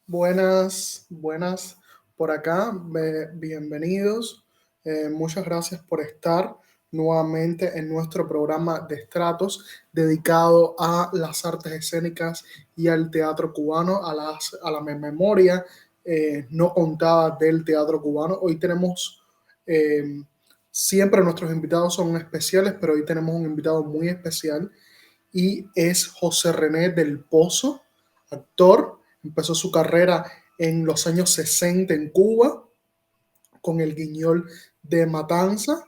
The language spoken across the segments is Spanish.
Buenas, buenas por acá, bienvenidos. Muchas gracias por estar nuevamente en nuestro programa de estratos dedicado a las artes escénicas y al teatro cubano, a la memoria no contada del teatro cubano. Hoy tenemos, siempre nuestros invitados son especiales, pero hoy tenemos un invitado muy especial y es José René del Pozo, actor. Empezó su carrera en los años 60 en Cuba con el Guiñol de Matanza.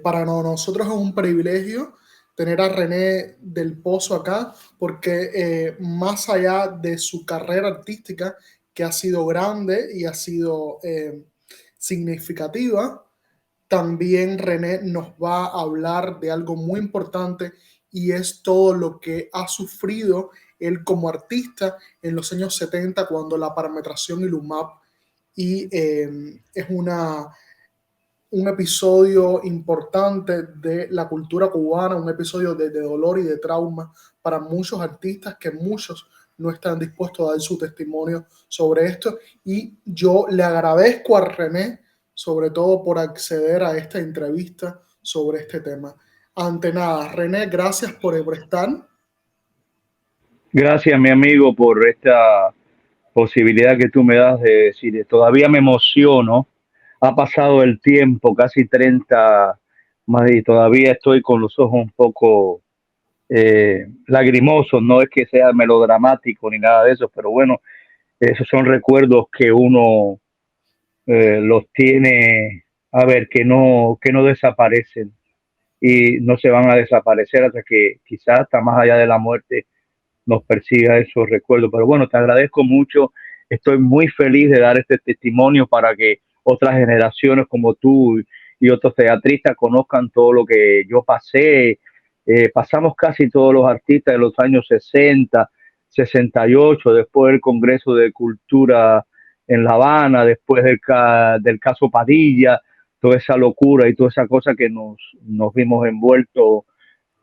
Para nosotros es un privilegio tener a René del Pozo acá porque más allá de su carrera artística, que ha sido grande y ha sido significativa, también René nos va a hablar de algo muy importante y es todo lo que ha sufrido él como artista en los años 70 cuando la parametración y LUMAP es un episodio importante de la cultura cubana, un episodio de dolor y de trauma para muchos artistas que muchos no están dispuestos a dar su testimonio sobre esto. Y yo le agradezco a René, sobre todo por acceder a esta entrevista sobre este tema. Ante nada, René, gracias por estar. Gracias, mi amigo, por esta posibilidad que tú me das de decir. Todavía me emociono. Ha pasado el tiempo, casi 30 más, y todavía estoy con los ojos un poco lagrimosos. No es que sea melodramático ni nada de eso, pero bueno, esos son recuerdos que uno los tiene, a ver, que no desaparecen y no se van a desaparecer hasta que quizás hasta más allá de la muerte nos persiga esos recuerdos. Pero bueno, te agradezco mucho. Estoy muy feliz de dar este testimonio para que otras generaciones como tú y otros teatristas conozcan todo lo que yo pasé. Pasamos casi todos los artistas de los años 60, 68, después del Congreso de Cultura en La Habana, después del caso Padilla, toda esa locura y toda esa cosa que nos vimos envueltos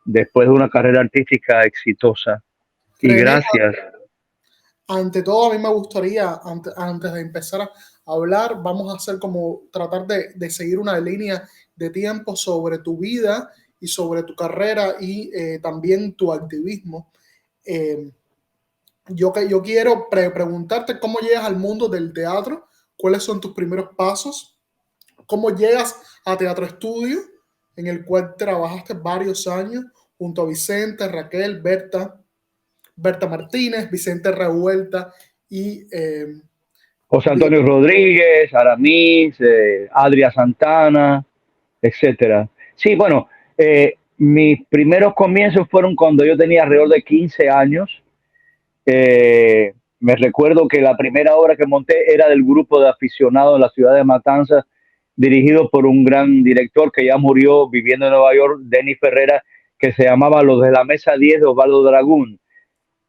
después de una carrera artística exitosa. Y René, gracias. ante todo, a mí me gustaría, antes de empezar a hablar, vamos a hacer como tratar de seguir una línea de tiempo sobre tu vida y sobre tu carrera y también tu activismo. Eh, yo quiero preguntarte cómo llegas al mundo del teatro, cuáles son tus primeros pasos, cómo llegas a Teatro Estudio, en el cual trabajaste varios años junto a Vicente, Raquel, Berta Martínez, Vicente Revuelta y José Antonio Rodríguez, Aramis, Adria Santana, etcétera. Sí, bueno, mis primeros comienzos fueron cuando yo tenía alrededor de 15 años. Me recuerdo que la primera obra que monté era del grupo de aficionados de la ciudad de Matanzas, dirigido por un gran director que ya murió viviendo en Nueva York, Denis Ferrera, que se llamaba Los de la Mesa 10 de Osvaldo Dragún.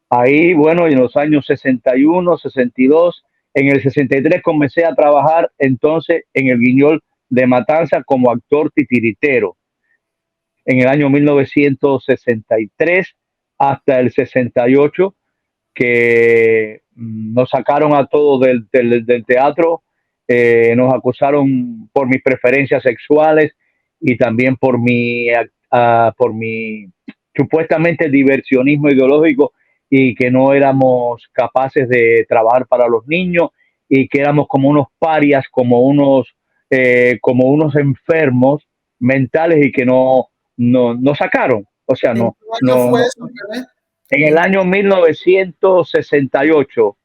Ahí, bueno, en los años 61, 62, en el 63 comencé a trabajar entonces en el Guiñol de Matanza como actor titiritero. En el año 1963 hasta el 68, que nos sacaron a todos del teatro, nos acusaron por mis preferencias sexuales y también por mi supuestamente diversionismo ideológico y que no éramos capaces de trabajar para los niños y que éramos como unos parias, como unos enfermos mentales y que no sacaron. O sea, ¿en no, qué año no, fue no, eso, René? en el ¿En año 1968,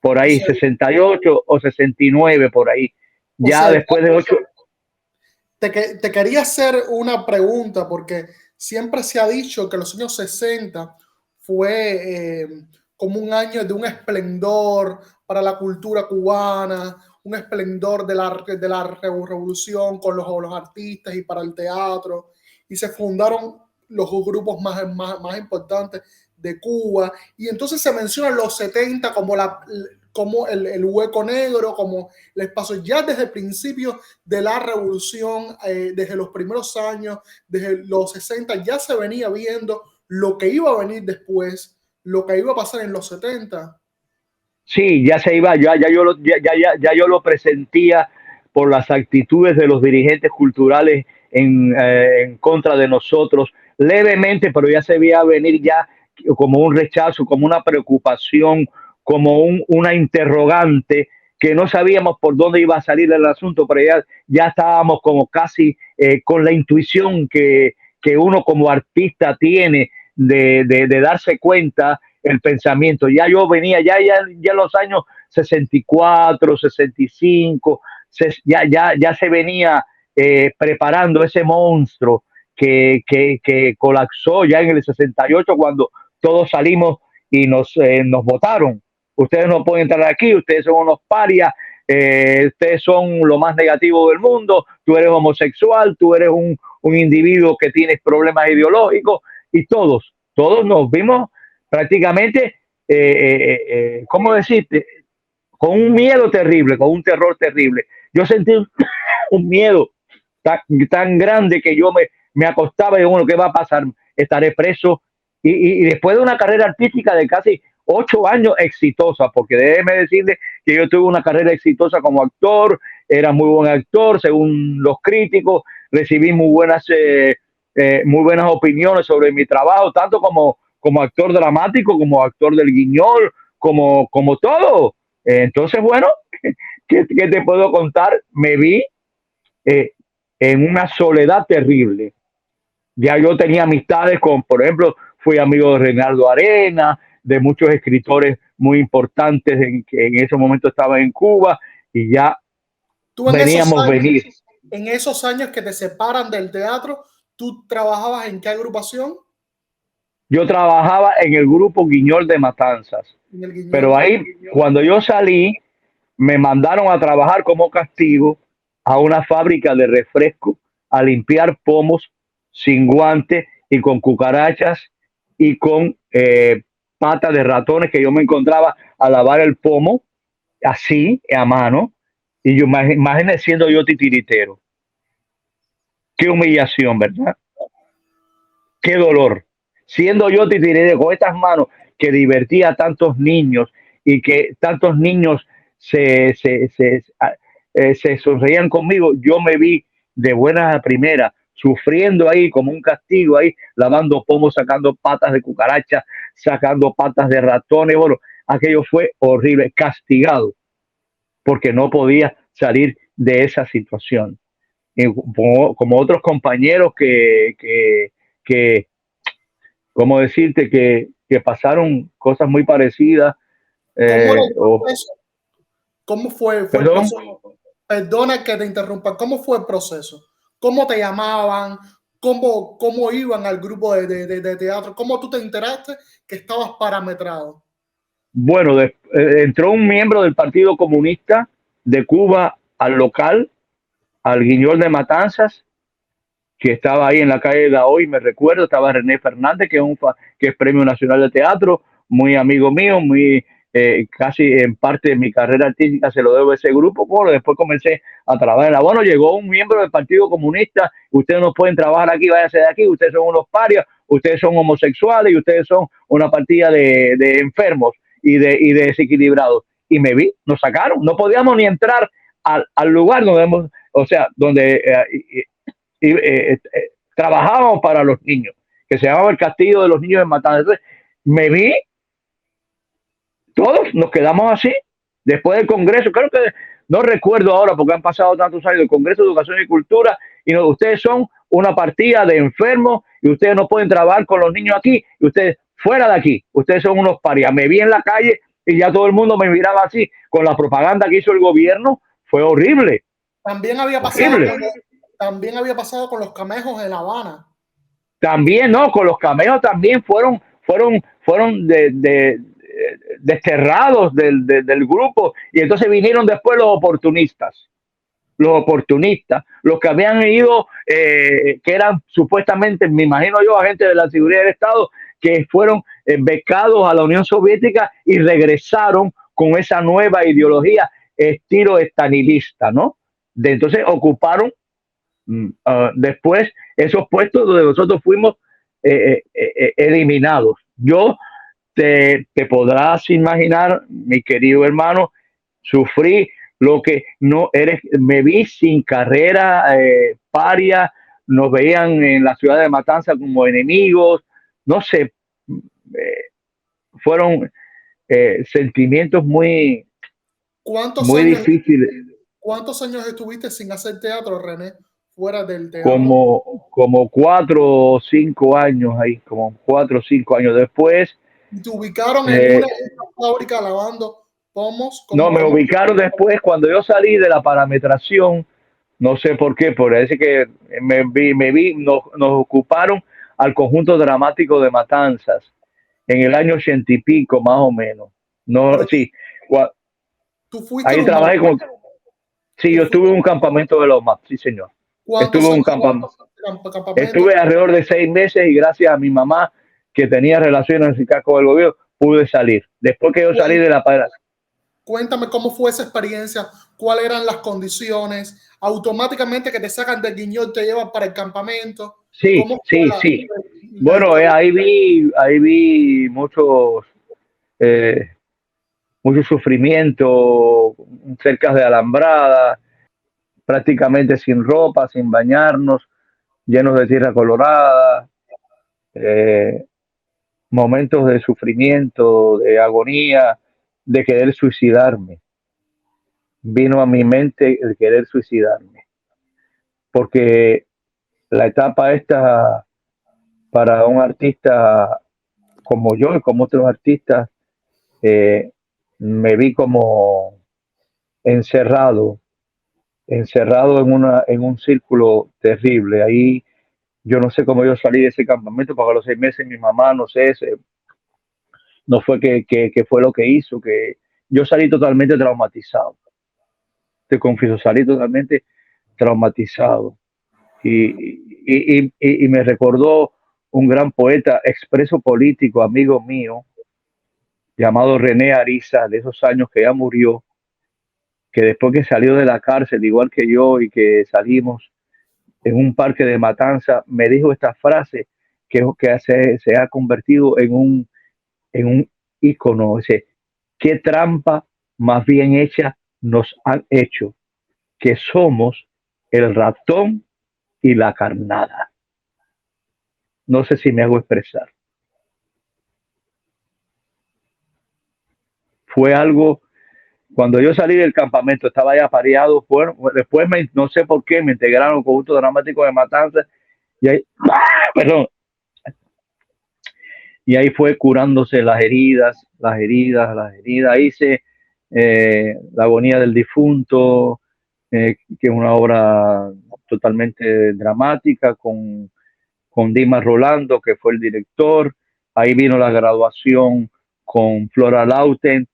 por ahí, qué, 68 o 69, por ahí. o Ya sea, después de 8. te quería hacer una pregunta porque siempre se ha dicho que los años 60 fue como un año de un esplendor para la cultura cubana, un esplendor de la revolución con los artistas y para el teatro. Y se fundaron los grupos más importantes de Cuba, y entonces se mencionan los 70 como el hueco negro, como el espacio, ya desde el principio de la revolución, desde los primeros años, desde los 60, ya se venía viendo lo que iba a venir después, lo que iba a pasar en los 70. Sí, ya se iba, ya yo lo presentía por las actitudes de los dirigentes culturales en contra de nosotros, levemente, pero ya se veía venir ya como un rechazo, como una preocupación, como una interrogante, que no sabíamos por dónde iba a salir el asunto, pero ya estábamos como casi con la intuición que uno como artista tiene de darse cuenta el pensamiento. Ya yo venía, ya en los años 64, 65, ya se venía preparando ese monstruo que colapsó ya en el 68 cuando todos salimos y nos votaron. Ustedes no pueden entrar aquí, ustedes son unos parias, ustedes son lo más negativo del mundo, tú eres homosexual, tú eres un individuo que tienes problemas ideológicos, y todos nos vimos prácticamente, ¿cómo decirte? Con un miedo terrible, con un terror terrible. Yo sentí un miedo tan grande que yo me acostaba y digo, bueno, ¿qué va a pasar? Estaré preso. Y después de una carrera artística de casi 8 años exitosa, porque déjeme decirle que yo tuve una carrera exitosa como actor, era muy buen actor, según los críticos, recibí muy buenas opiniones sobre mi trabajo, tanto como actor dramático, como actor del guiñol, como todo. Entonces, bueno, ¿qué te puedo contar? Me vi eh, en una soledad terrible. Ya yo tenía amistades con, por ejemplo, fui amigo de Reinaldo Arena, de muchos escritores muy importantes que en ese momento estaban en Cuba, y ya Tú veníamos venir. en esos años que te separan del teatro, ¿tú trabajabas en qué agrupación? Yo trabajaba en el grupo Guiñol de Matanzas, En el pero Guiñol. ahí cuando yo salí me mandaron a trabajar como castigo a una fábrica de refresco, a limpiar pomos sin guantes y con cucarachas y con patas de ratones que yo me encontraba a lavar el pomo así, a mano. Y yo imagínense siendo yo titiritero. Qué humillación, ¿verdad? Qué dolor. Siendo yo titiritero con estas manos que divertía a tantos niños y que tantos niños se sonreían conmigo, yo me vi de buenas a primeras sufriendo ahí como un castigo, ahí lavando pomos, sacando patas de cucaracha, sacando patas de ratones. Bueno, aquello fue horrible, castigado porque no podía salir de esa situación. Y como otros compañeros que ¿cómo decirte? Que pasaron cosas muy parecidas. ¿Cómo era Eh, el o, proceso? ¿Cómo fue el perdón. proceso? Perdona que te interrumpa. ¿Cómo fue el proceso? ¿Cómo te llamaban? ¿Cómo iban al grupo de teatro? ¿Cómo tú te enteraste que estabas parametrado? Bueno, entró un miembro del Partido Comunista de Cuba al local, al Guiñol de Matanzas, que estaba ahí en la calle de hoy, me recuerdo, estaba René Fernández, que es Premio Nacional de Teatro, muy amigo mío, casi en parte de mi carrera artística se lo debo a ese grupo. Bueno, después comencé a trabajar en la. Bueno, llegó un miembro del Partido Comunista, ustedes no pueden trabajar aquí, váyanse de aquí, ustedes son unos parias, ustedes son homosexuales y ustedes son una partida de enfermos y de desequilibrados. Y me vi, nos sacaron, no podíamos ni entrar al lugar donde, o sea, donde trabajábamos para los niños, que se llamaba el Castillo de los Niños de Matanzas. Entonces, me vi, todos nos quedamos así, después del Congreso, creo que no recuerdo ahora porque han pasado tantos años, del Congreso de Educación y Cultura, y no, ustedes son una partida de enfermos y ustedes no pueden trabajar con los niños aquí, y ustedes fuera de aquí, ustedes son unos parias. Me vi en la calle y ya todo el mundo me miraba así, con la propaganda que hizo el gobierno, fue horrible, También había pasado horrible. también había pasado con los camejos en La Habana. También, no, con los cameos también fueron desterrados del grupo, y entonces vinieron después los oportunistas. los oportunistas, los que habían ido, que eran supuestamente, me imagino yo, agentes de la seguridad del Estado, que fueron becados a la Unión Soviética y regresaron con esa nueva ideología estilo estanilista, ¿no? Entonces ocuparon después esos puestos donde nosotros fuimos eliminados. Yo te podrás imaginar, mi querido hermano, sufrí lo que no eres, me vi sin carrera, paria, nos veían en la ciudad de Matanza como enemigos, no sé, fueron sentimientos ¿Cuántos muy años, difíciles, cuántos años estuviste sin hacer teatro, René, fuera del teatro? como 4 o 5 años ahí, como 4 o 5 años después. ¿Y te ubicaron en eh, una fábrica lavando pomos? no, me ubicaron después cuando yo salí de la parametración. No sé por qué, parece que nos ocuparon al conjunto dramático de Matanzas en el año 80 y pico, más o menos. No, Pero sí, tú fuiste ahí los más, trabajé con, sí, tú yo estuve fuiste, en un campamento de los MAP, sí, señor. Estuve ¿cuántos en un años campamento, de campamento? estuve alrededor de 6 meses y gracias a mi mamá, que tenía relaciones con el gobierno, pude salir. Después que yo salí de la parametración. Cuéntame cómo fue esa experiencia, cuáles eran las condiciones, automáticamente que te sacan del guiñol te llevan para el campamento. Sí, ¿Cómo fue sí, sí. la Bueno, historia? ahí vi eh, mucho sufrimiento, cercas de alambrada, prácticamente sin ropa, sin bañarnos, llenos de tierra colorada, eh, momentos de sufrimiento, de agonía, de querer suicidarme. Vino a mi mente el querer suicidarme, porque la etapa esta para un artista como yo y como otros artistas, eh, me vi como encerrado, encerrado en un círculo terrible. Ahí yo no sé cómo yo salí de ese campamento, porque a los 6 meses mi mamá, no sé, no fue que fue lo que hizo, que yo salí totalmente traumatizado. Te confieso, salí totalmente traumatizado. Y me recordó un gran poeta, expreso político, amigo mío, llamado René Ariza, de esos años que ya murió, que después que salió de la cárcel, igual que yo, y que salimos en un parque de Matanza, me dijo esta frase que se ha convertido en un ícono. Dice, qué trampa más bien hecha nos han hecho, que somos el ratón y la carnada. No sé si me hago expresar. Fue algo, cuando yo salí del campamento, estaba ya pareado, bueno, después no sé por qué, me integraron al conjunto dramático de Matanza, y ahí, perdón, y ahí fue curándose las heridas, las heridas, las heridas. Hice La agonía del difunto, que es una obra totalmente dramática con Dimas Rolando, que fue el director. Ahí vino la graduación con Flora Lauten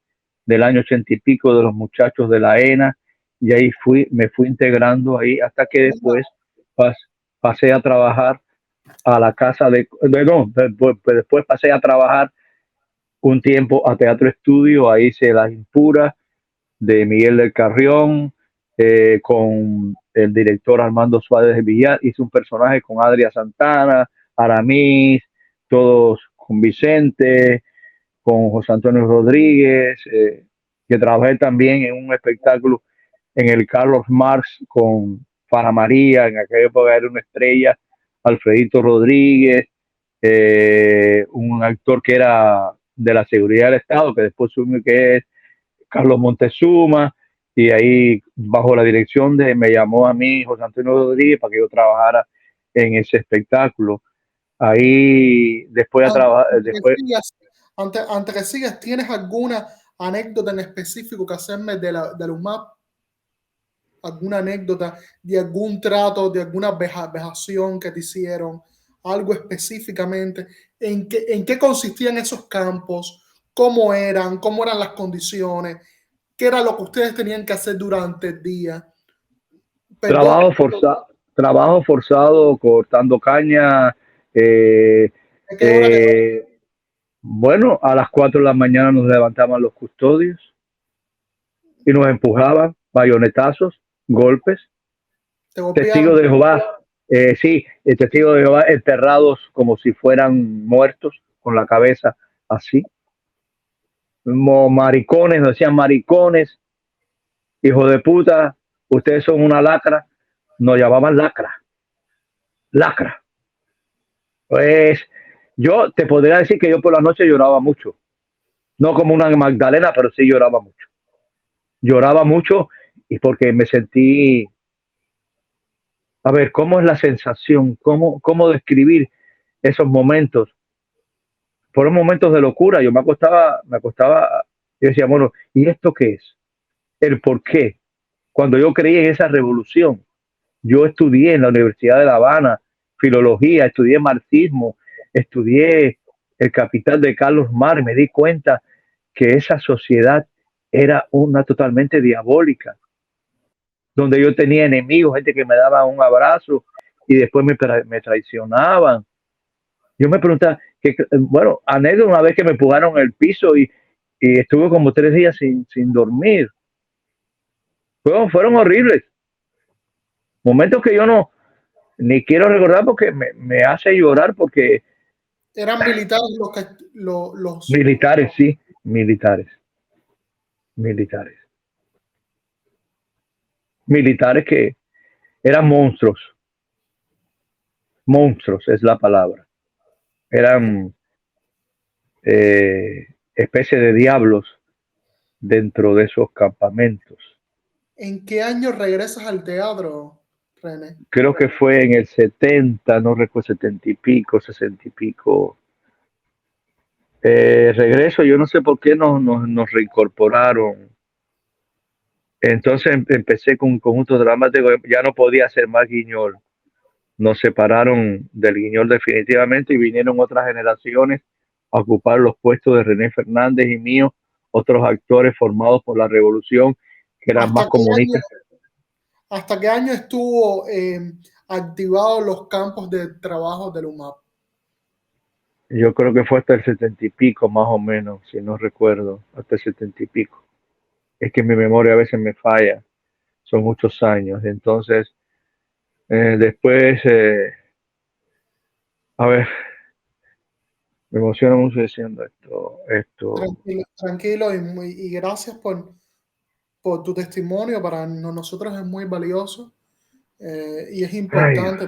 del año 80 y pico de los muchachos de la ENA, y ahí me fui integrando ahí hasta que después pas, pasé a trabajar a la casa no, después pasé a trabajar un tiempo a Teatro Estudio, ahí hice Las Impuras de Miguel del Carrión, con el director Armando Suárez de Villar, hice un personaje con Adria Santana, Aramis, todos con Vicente, con José Antonio Rodríguez, que trabajé también en un espectáculo en el Carlos Marx con Para María, en aquella época era una estrella, Alfredito Rodríguez, un actor que era de la seguridad del Estado, que después supe que es Carlos Montezuma, y ahí bajo la dirección me llamó a mí José Antonio Rodríguez para que yo trabajara en ese espectáculo. Ahí después de Antes, trabajar, antes que sigas, antes que sigas, ¿tienes alguna anécdota en específico que hacerme de la UMAP? ¿Alguna anécdota de algún trato, de alguna vejación que te hicieron? Algo específicamente. En qué consistían esos campos? ¿Cómo eran las condiciones? ¿Qué era lo que ustedes tenían que hacer durante el día? Perdón, Trabajo forzado, cortando caña. eh, ¿de qué hora? bueno, a las 4 de la mañana nos levantaban los custodios y nos empujaban, bayonetazos, golpes. ¿Te golpearon? Testigos de Jehová, sí, testigos de Jehová enterrados como si fueran muertos, con la cabeza así. Maricones, nos decían maricones, hijo de puta, ustedes son una lacra. Nos llamaban lacra, lacra. Pues yo te podría decir que yo por la noche lloraba mucho. No como una Magdalena, pero sí lloraba mucho. Lloraba mucho y porque me sentí, a ver, ¿cómo es la sensación? ¿Cómo describir esos momentos? Fueron momentos de locura. Yo me acostaba y decía, bueno, ¿y esto qué es? El por qué. Cuando yo creí en esa revolución, yo estudié en la Universidad de La Habana filología, estudié marxismo, estudié El Capital de Carlos Marx, y me di cuenta que esa sociedad era una totalmente diabólica, donde yo tenía enemigos, gente que me daba un abrazo y después me traicionaban. Yo me preguntaba, bueno, anécdota una vez que me empujaron en el piso y estuve como 3 días sin dormir. Fueron horribles. Momentos que yo no ni quiero recordar porque me hace llorar porque Eran militares los... militares, sí, militares, militares, militares que eran monstruos, monstruos es la palabra. Eran especie de diablos dentro de esos campamentos. ¿En qué año regresas al teatro, René? Creo que fue en el 70, no recuerdo, 70 y pico, 60 y pico. Regreso, yo no sé por qué nos reincorporaron. Entonces empecé con un conjunto dramático, ya no podía ser más Guiñol. Nos separaron del Guiñol definitivamente y vinieron otras generaciones a ocupar los puestos de René Fernández y mío, otros actores formados por la revolución que eran ¿Hasta más qué año, comunistas. hasta qué año estuvo activados los campos de trabajo del UMAP? Yo creo que fue hasta el 70 y pico, más o menos, si no recuerdo, hasta el 70 y pico. Es que mi memoria a veces me falla, son muchos años. Entonces, después, a ver, me emociona mucho diciendo esto. Tranquilo, tranquilo y gracias por tu testimonio. Para nosotros es muy valioso y es Ay, Dios. importante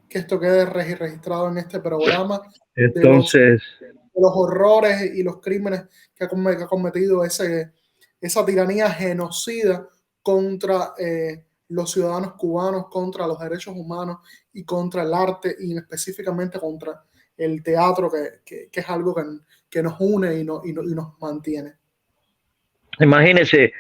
que esto quede registrado en este programa Entonces, de los horrores y los crímenes que ha cometido esa tiranía genocida contra los ciudadanos cubanos, contra los derechos humanos y contra el arte y específicamente contra el teatro, que es algo que nos une y nos mantiene. imagínese,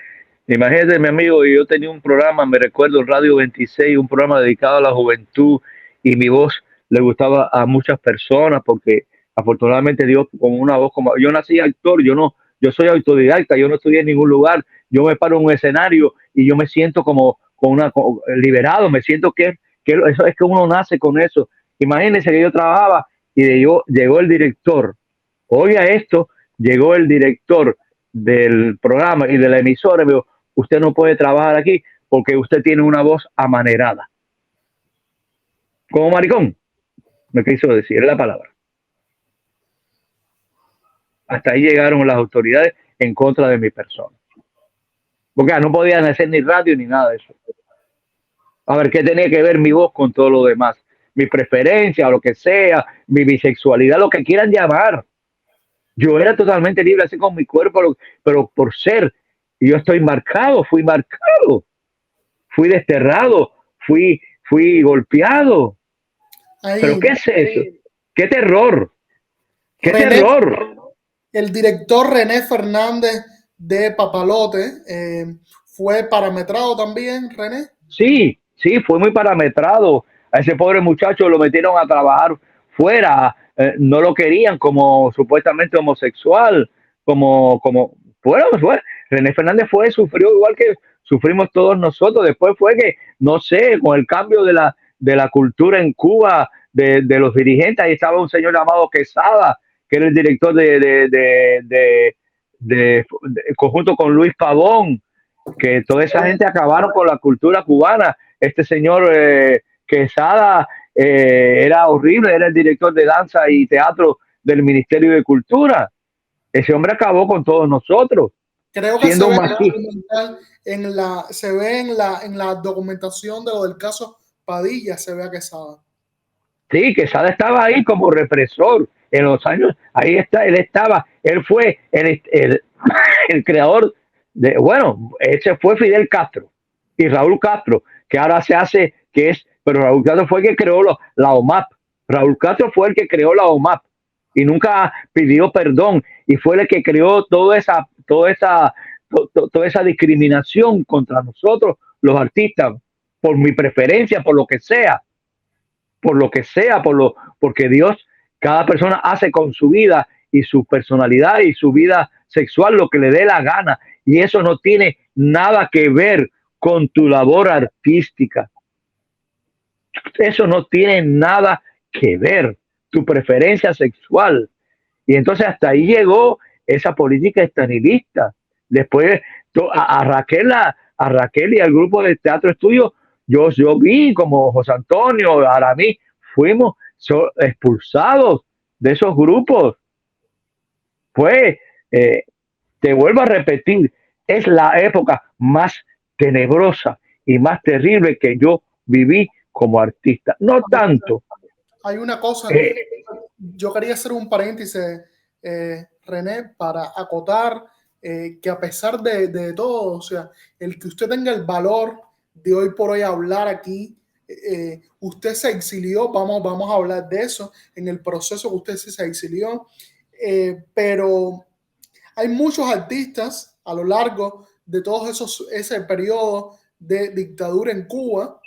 imagínese, mi amigo, yo tenía un programa, me recuerdo, Radio 26, un programa dedicado a la juventud y mi voz le gustaba a muchas personas porque afortunadamente Dios con una voz como yo nací actor, yo soy autodidacta, yo no estudié en ningún lugar, yo me paro en un escenario y yo me siento liberado, me siento que eso es que uno nace con eso. Imagínense que yo trabajaba y llegó el director, oiga esto, llegó el director del programa y de la emisora, me dijo, usted no puede trabajar aquí porque usted tiene una voz amanerada. Como maricón, me quiso decir la palabra. Hasta ahí llegaron las autoridades en contra de mi persona. Porque no podían hacer ni radio ni nada de eso. A ver, ¿qué tenía que ver mi voz con todo lo demás? Mi preferencia, o lo que sea, mi bisexualidad, lo que quieran llamar. Yo era totalmente libre, así con mi cuerpo, pero por ser, y yo estoy marcado, fui desterrado, fui golpeado. ¿Pero Ahí, qué es eso? ¡Qué terror! ¡Qué René, terror! el director René Fernández de Papalote fue parametrado también, René. Sí, sí, fue muy parametrado. A ese pobre muchacho lo metieron a trabajar fuera, no lo querían como supuestamente homosexual, bueno, René Fernández sufrió igual que sufrimos todos nosotros. Después fue que no sé, con el cambio de la cultura en Cuba, de los dirigentes. Ahí estaba un señor llamado Quesada, que era el director conjunto con Luis Pavón, que toda esa gente acabaron con la cultura cubana. Este señor Quesada era horrible, era el director de danza y teatro del Ministerio de Cultura. Ese hombre acabó con todos nosotros, Creo que se siendo ve un en el machista. documental, se ve en la documentación de lo del caso Padilla, se ve a Quesada. Sí, Quesada estaba ahí como represor en los años, ahí está, él fue el creador de, bueno, ese fue Fidel Castro y Raúl Castro, que ahora se hace, pero Raúl Castro fue el que creó la OMAP, Raúl Castro fue el que creó la OMAP y nunca pidió perdón y fue el que creó toda esa discriminación contra nosotros, los artistas, por mi preferencia, por lo que sea, porque Dios, cada persona hace con su vida y su personalidad y su vida sexual lo que le dé la gana. Y eso no tiene nada que ver con tu labor artística. Eso no tiene nada que ver, tu preferencia sexual. Y entonces hasta ahí llegó esa política estanilista. Después a Raquel y al grupo de Teatro Estudio, yo vi como José Antonio, Aramí, fuimos expulsados de esos grupos. Fue, eh, te vuelvo a repetir, es la época más tenebrosa y más terrible que yo viví como artista. No tanto. Hay una cosa, Eh, yo quería hacer un paréntesis, René, para acotar que a pesar de todo, o sea, el que usted tenga el valor de hoy por hoy hablar aquí, usted se exilió, vamos a hablar de eso, en el proceso que usted se exilió, pero hay muchos artistas a lo largo de ese periodo de dictadura en Cuba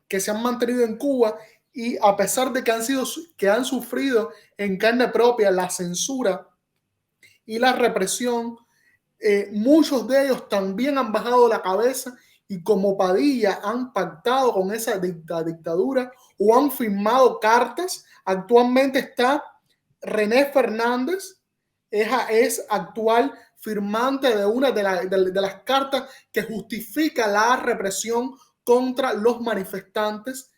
que se han mantenido en Cuba y a pesar de que han sufrido en carne propia la censura y la represión, muchos de ellos también han bajado la cabeza y como Padilla han pactado con esa dictadura o han firmado cartas. Actualmente está René Fernández, es actual firmante de una de las cartas que justifica la represión contra los manifestantes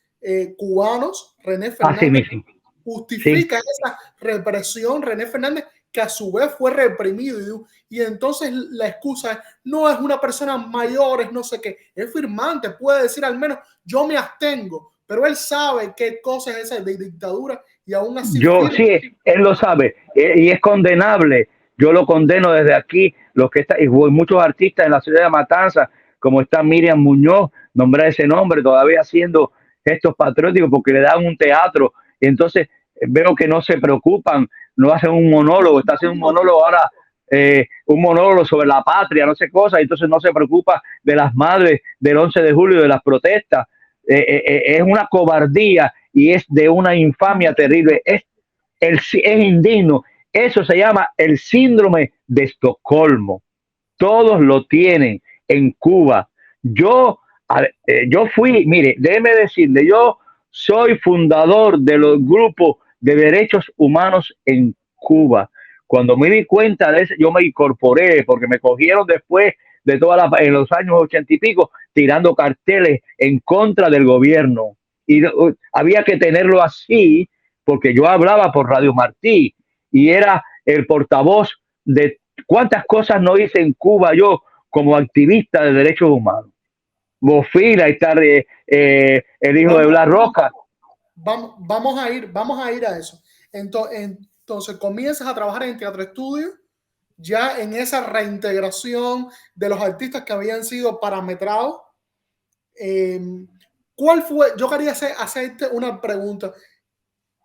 cubanos. René así Fernández mismo. Sí. justifica esa represión, René Fernández, que a su vez fue reprimido y entonces la excusa no es una persona mayor, es no sé qué, es firmante, puede decir al menos yo me abstengo, pero él sabe qué cosa es esa de dictadura y aún así Yo firma. sí, él lo sabe y es condenable. Yo lo condeno desde aquí. Los que está, y muchos artistas en la ciudad de Matanza, como está Miriam Muñoz, nombrar ese nombre, todavía haciendo gestos patrióticos porque le dan un teatro. Y entonces veo que no se preocupan, no hacen un monólogo, está haciendo un monólogo ahora, un monólogo sobre la patria, no sé cosas, y entonces no se preocupa de las madres del 11 de julio, de las protestas. Es una cobardía y es de una infamia terrible. Es indigno. Eso se llama el síndrome de Estocolmo. Todos lo tienen en Cuba. Yo fui, mire, déjeme decirle, yo soy fundador de los grupos de derechos humanos en Cuba. Cuando me di cuenta de eso, yo me incorporé porque me cogieron después de en los años 80 y pico tirando carteles en contra del gobierno. Y había que tenerlo así porque yo hablaba por Radio Martí y era el portavoz de cuántas cosas no hice en Cuba yo como activista de derechos humanos. Bofila, está el hijo de Vamos, Blas Roca. vamos a ir a eso. Entonces comienzas a trabajar en Teatro Estudio, ya en esa reintegración de los artistas que habían sido parametrados. Eh, ¿Cuál fue? Yo quería hacerte una pregunta.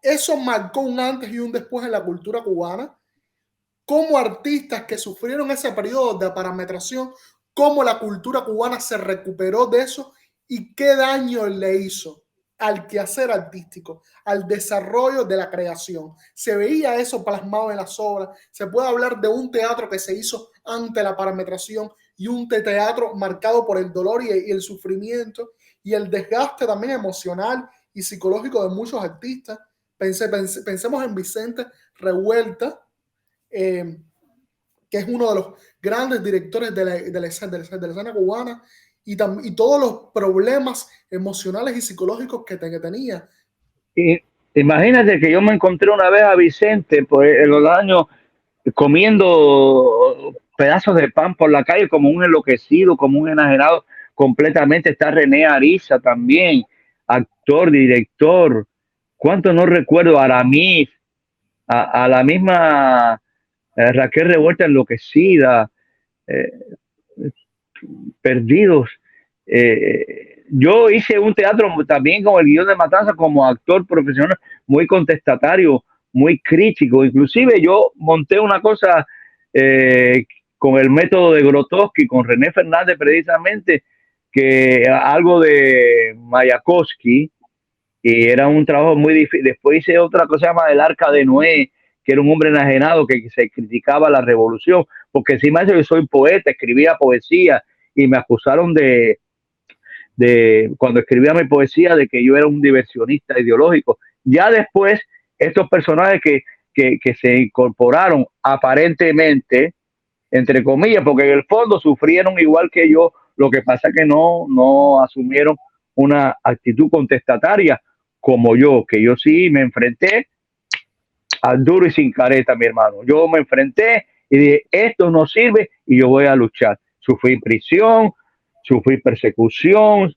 ¿Eso marcó un antes y un después en la cultura cubana? Como artistas que sufrieron ese periodo de parametración, cómo la cultura cubana se recuperó de eso y qué daño le hizo al quehacer artístico, al desarrollo de la creación. Se veía eso plasmado en las obras. Se puede hablar de un teatro que se hizo ante la parametración y un teatro marcado por el dolor y el sufrimiento. y el desgaste también emocional y psicológico de muchos artistas. Pensemos en Vicente Revuelta, que es uno de los grandes directores de la escena cubana, y todos los problemas emocionales y psicológicos que tenía. Y imagínate que yo me encontré una vez a Vicente pues, en los años comiendo pedazos de pan por la calle como un enloquecido, como un enajenado completamente. Está René Ariza también, actor, director. ¿Cuánto no recuerdo? Aramis, a la misma Raquel Revuelta enloquecida, eh, perdidos. Yo hice un teatro también con el guión de Matanza como actor profesional, muy contestatario, muy crítico. Inclusive yo monté una cosa con el método de Grotowski, con René Fernández precisamente, que algo de Mayakovsky, y era un trabajo muy difícil. Después hice otra cosa llamada El Arca de Noé, que era un hombre enajenado que se criticaba la revolución, porque encima de eso yo soy poeta, escribía poesía, y me acusaron cuando escribía mi poesía, de que yo era un diversionista ideológico. Ya después, estos personajes que se incorporaron aparentemente, entre comillas, porque en el fondo sufrieron igual que yo, lo que pasa es que no asumieron una actitud contestataria como yo, que yo sí me enfrenté al duro y sin careta, mi hermano. Yo me enfrenté y dije, esto no sirve y yo voy a luchar. Sufrí prisión, sufrí persecución,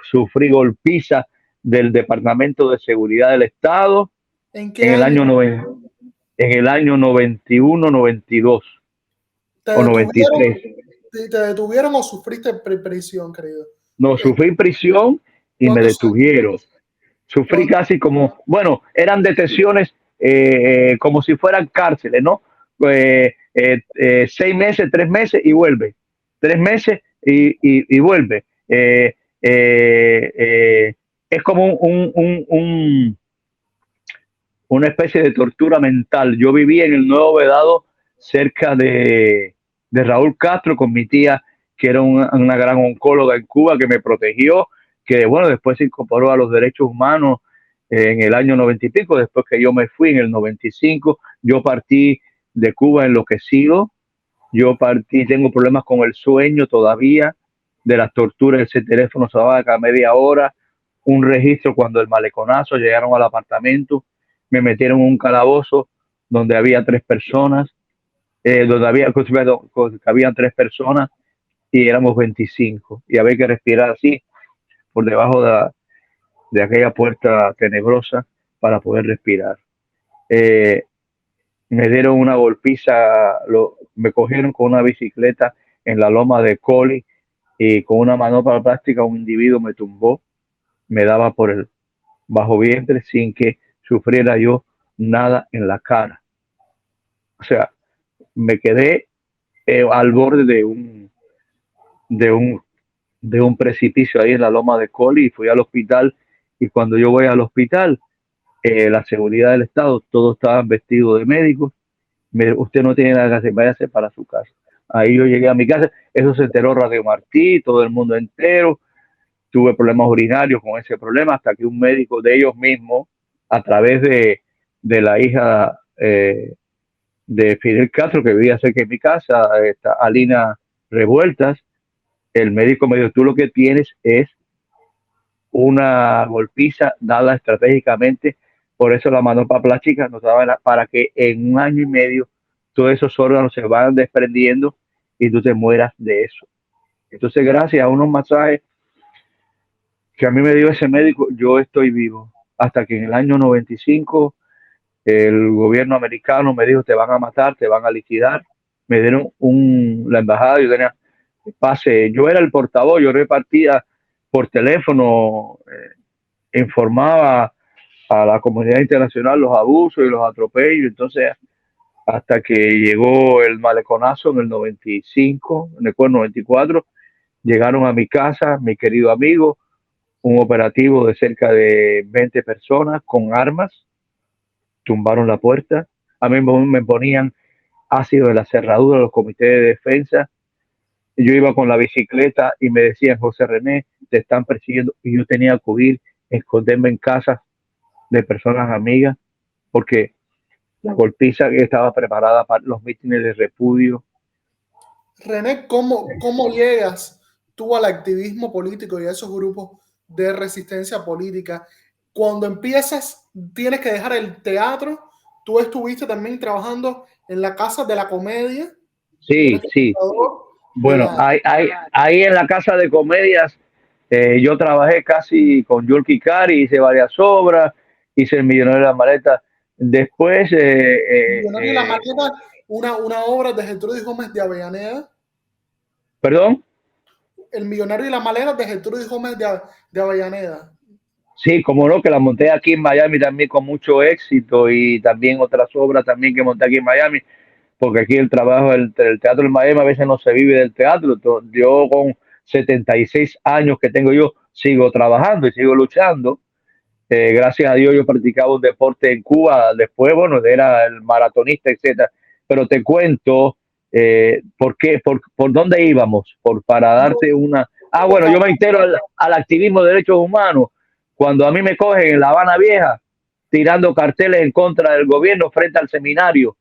sufrí golpiza del Departamento de Seguridad del Estado ¿En qué en el año en el año 91, 92 te o 93. detuvieron, te detuvieron o sufriste prisión, querido? No, sufrí prisión y me ¿Cuántos años? detuvieron. Sufrí ¿Cuántos? casi como, bueno, eran detenciones como si fueran cárceles, ¿no? 6 meses, 3 meses y vuelve. 3 meses y vuelve. Es como una especie de tortura mental. Yo vivía en el Nuevo Vedado cerca de Raúl Castro con mi tía, que era una gran oncóloga en Cuba que me protegió, que bueno, después se incorporó a los derechos humanos en el año 90 y pico, después que yo me fui en el 95, yo partí de Cuba enloquecido, yo partí, tengo problemas con el sueño todavía, de las torturas, ese teléfono se daba cada media hora, un registro cuando el maleconazo llegaron al apartamento, me metieron en un calabozo donde había 3 personas, habían 3 personas y éramos 25 y había que respirar así por debajo de aquella puerta tenebrosa para poder respirar. Eh, Me dieron una golpiza, me cogieron con una bicicleta en la loma de Coli y con una manopla plástica un individuo me tumbó, me daba por el bajo vientre sin que sufriera yo nada en la cara. O sea, me quedé al borde de un, de un precipicio ahí en la loma de Coli y fui al hospital. Y cuando yo voy al hospital, la seguridad del Estado, todos estaban vestidos de médicos. Usted no tiene nada que hacer, váyase para su casa. Ahí yo llegué a mi casa, eso se enteró Radio Martí, todo el mundo entero. Tuve problemas urinarios con ese problema hasta que un médico de ellos mismos, a través de la hija de Fidel Castro, que vivía cerca de mi casa, Alina Revueltas, el médico me dijo, tú lo que tienes es una golpiza dada estratégicamente, por eso la manopla plástica nos daba para que en un año y medio todos esos órganos se van desprendiendo y tú te mueras de eso. Entonces, gracias a unos masajes que a mí me dio ese médico, yo estoy vivo. Hasta que en el año 95 el gobierno americano me dijo, te van a matar, te van a liquidar. Me dieron la embajada, yo tenía pase, yo era el portavoz, yo repartía por teléfono, informaba a la comunidad internacional los abusos y los atropellos. Entonces, hasta que llegó el maleconazo en el 95, en el 94, llegaron a mi casa, mi querido amigo, un operativo de cerca de 20 personas con armas, tumbaron la puerta, a mí me ponían ácido de la cerradura, los comités de defensa, yo iba con la bicicleta y me decían, José René, te están persiguiendo. Y yo tenía que huir, esconderme en casas de personas amigas, porque la golpiza que estaba preparada para los mítines de repudio. René, ¿cómo llegas tú al activismo político y a esos grupos de resistencia política? Cuando empiezas, tienes que dejar el teatro. Tú estuviste también trabajando en la Casa de la Comedia. Sí, Eres sí. fundador de Bueno, la... ahí en la Casa de Comedias yo trabajé casi con Yulki Cari, hice varias obras, hice El Millonario de la Maleta. Después, Millonario y la Maleta, una obra de Gertrudis Gómez de Avellaneda. perdón, El Millonario y la Maleta de Gertrudis Gómez de Avellaneda. sí, como no, que la monté aquí en Miami también con mucho éxito y también otras obras también que monté aquí en Miami, porque aquí el trabajo del teatro en Miami a veces no se vive del teatro. Yo con 76 años que tengo yo sigo trabajando y sigo luchando. Gracias a Dios yo practicaba un deporte en Cuba, después, bueno, era el maratonista, etcétera. Pero te cuento por dónde íbamos, para darte una... Ah, ¿Cómo bueno, yo me entero al activismo de derechos humanos cuando a mí me cogen en La Habana Vieja tirando carteles en contra del gobierno frente al seminario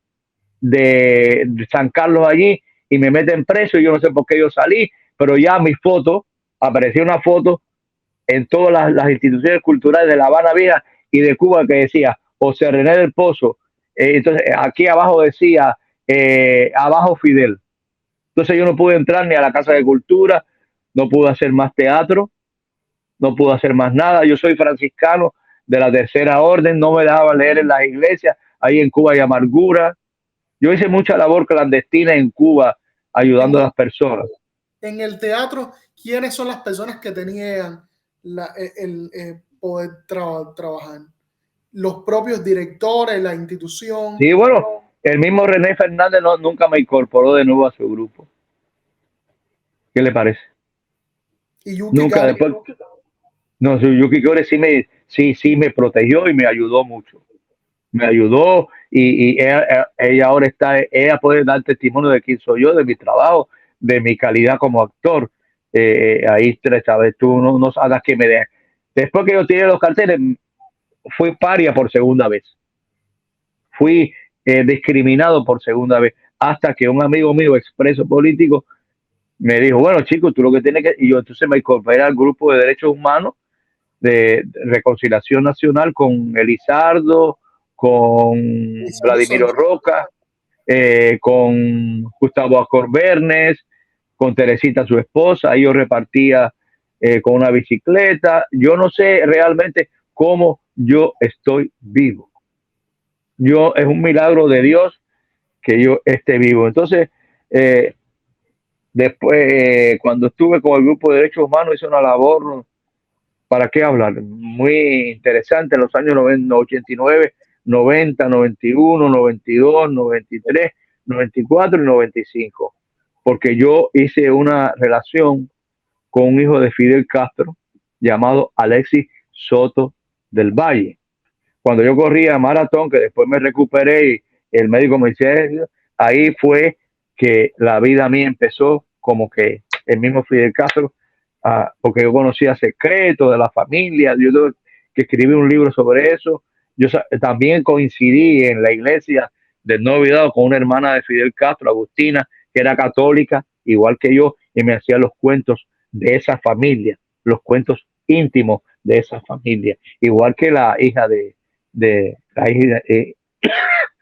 de San Carlos allí y me meten preso y yo no sé por qué yo salí, pero ya mi foto, apareció una foto en todas las instituciones culturales de La Habana Vieja y de Cuba que decía José René del Pozo. Entonces, aquí abajo decía, abajo Fidel. Entonces yo no pude entrar ni a la Casa de Cultura, no pude hacer más teatro, no pude hacer más nada. Yo soy franciscano de la Tercera Orden, no me dejaba leer en las iglesias, ahí en Cuba hay amargura. Yo hice mucha labor clandestina en Cuba en, ayudando a las personas. en el teatro, ¿quiénes son las personas que tenían el poder trabajar? Los propios directores, la institución. Sí, bueno, el mismo René Fernández nunca me incorporó de nuevo a su grupo. ¿Qué le parece? Y Yuki Nunca Kari, después. No, Yuki Core sí me protegió y me ayudó mucho. Me ayudó y ella ahora ella puede dar testimonio de quién soy yo, de mi trabajo, de mi calidad como actor. Ahí, sabes, tú no sabes que me de. Después que yo tiré los carteles, fui paria por segunda vez. Fui discriminado por segunda vez. Hasta que un amigo mío, expreso político, me dijo, bueno, chicos, tú lo que tienes que... Y yo entonces me incorporé al grupo de derechos humanos de Reconciliación Nacional con Elizardo, con Elizardo Vladimiro Sánchez. Roca, con Gustavo Acorbernes, con Teresita, su esposa. Ahí yo repartía con una bicicleta. Yo no sé realmente cómo yo estoy vivo. Es un milagro de Dios que yo esté vivo. Entonces, eh, después, cuando estuve con el grupo de derechos humanos, hice una labor. ¿Para qué hablar? Muy interesante en los años 90, 89, 90, 91, 92, 93, 94 y 95. Porque yo hice una relación con un hijo de Fidel Castro llamado Alexis Soto del Valle. Cuando yo corría maratón, que después me recuperé y el médico me dice, ahí fue que la vida mía empezó como que el mismo Fidel Castro, porque yo conocía secretos de la familia, yo tuve que escribir un libro sobre eso. Yo también coincidí en la iglesia del Nuevo Vidado con una hermana de Fidel Castro, Agustina, que era católica, igual que yo, y me hacía los cuentos de esa familia, los cuentos íntimos de esa familia, igual que la hija de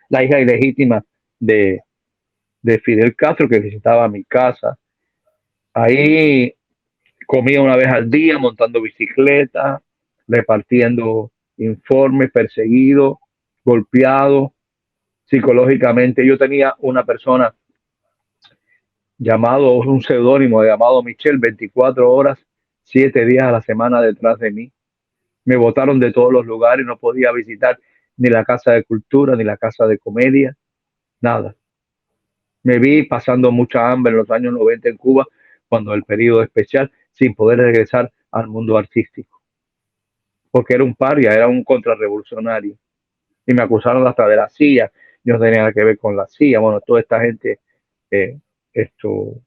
la hija ilegítima de, de Fidel Castro que visitaba mi casa. Ahí comía una vez al día montando bicicleta, repartiendo informes, perseguido, golpeado psicológicamente. Yo tenía una persona un seudónimo llamado Michelle, 24 horas, 7 días a la semana detrás de mí. Me botaron de todos los lugares, no podía visitar ni la casa de cultura, ni la casa de comedia, nada. Me vi pasando mucha hambre en los años 90 en Cuba, cuando el periodo especial, sin poder regresar al mundo artístico, porque era un paria, era un contrarrevolucionario. Y me acusaron hasta de la CIA, yo no tenía nada que ver con la CIA, bueno, toda esta gente, eh, esto,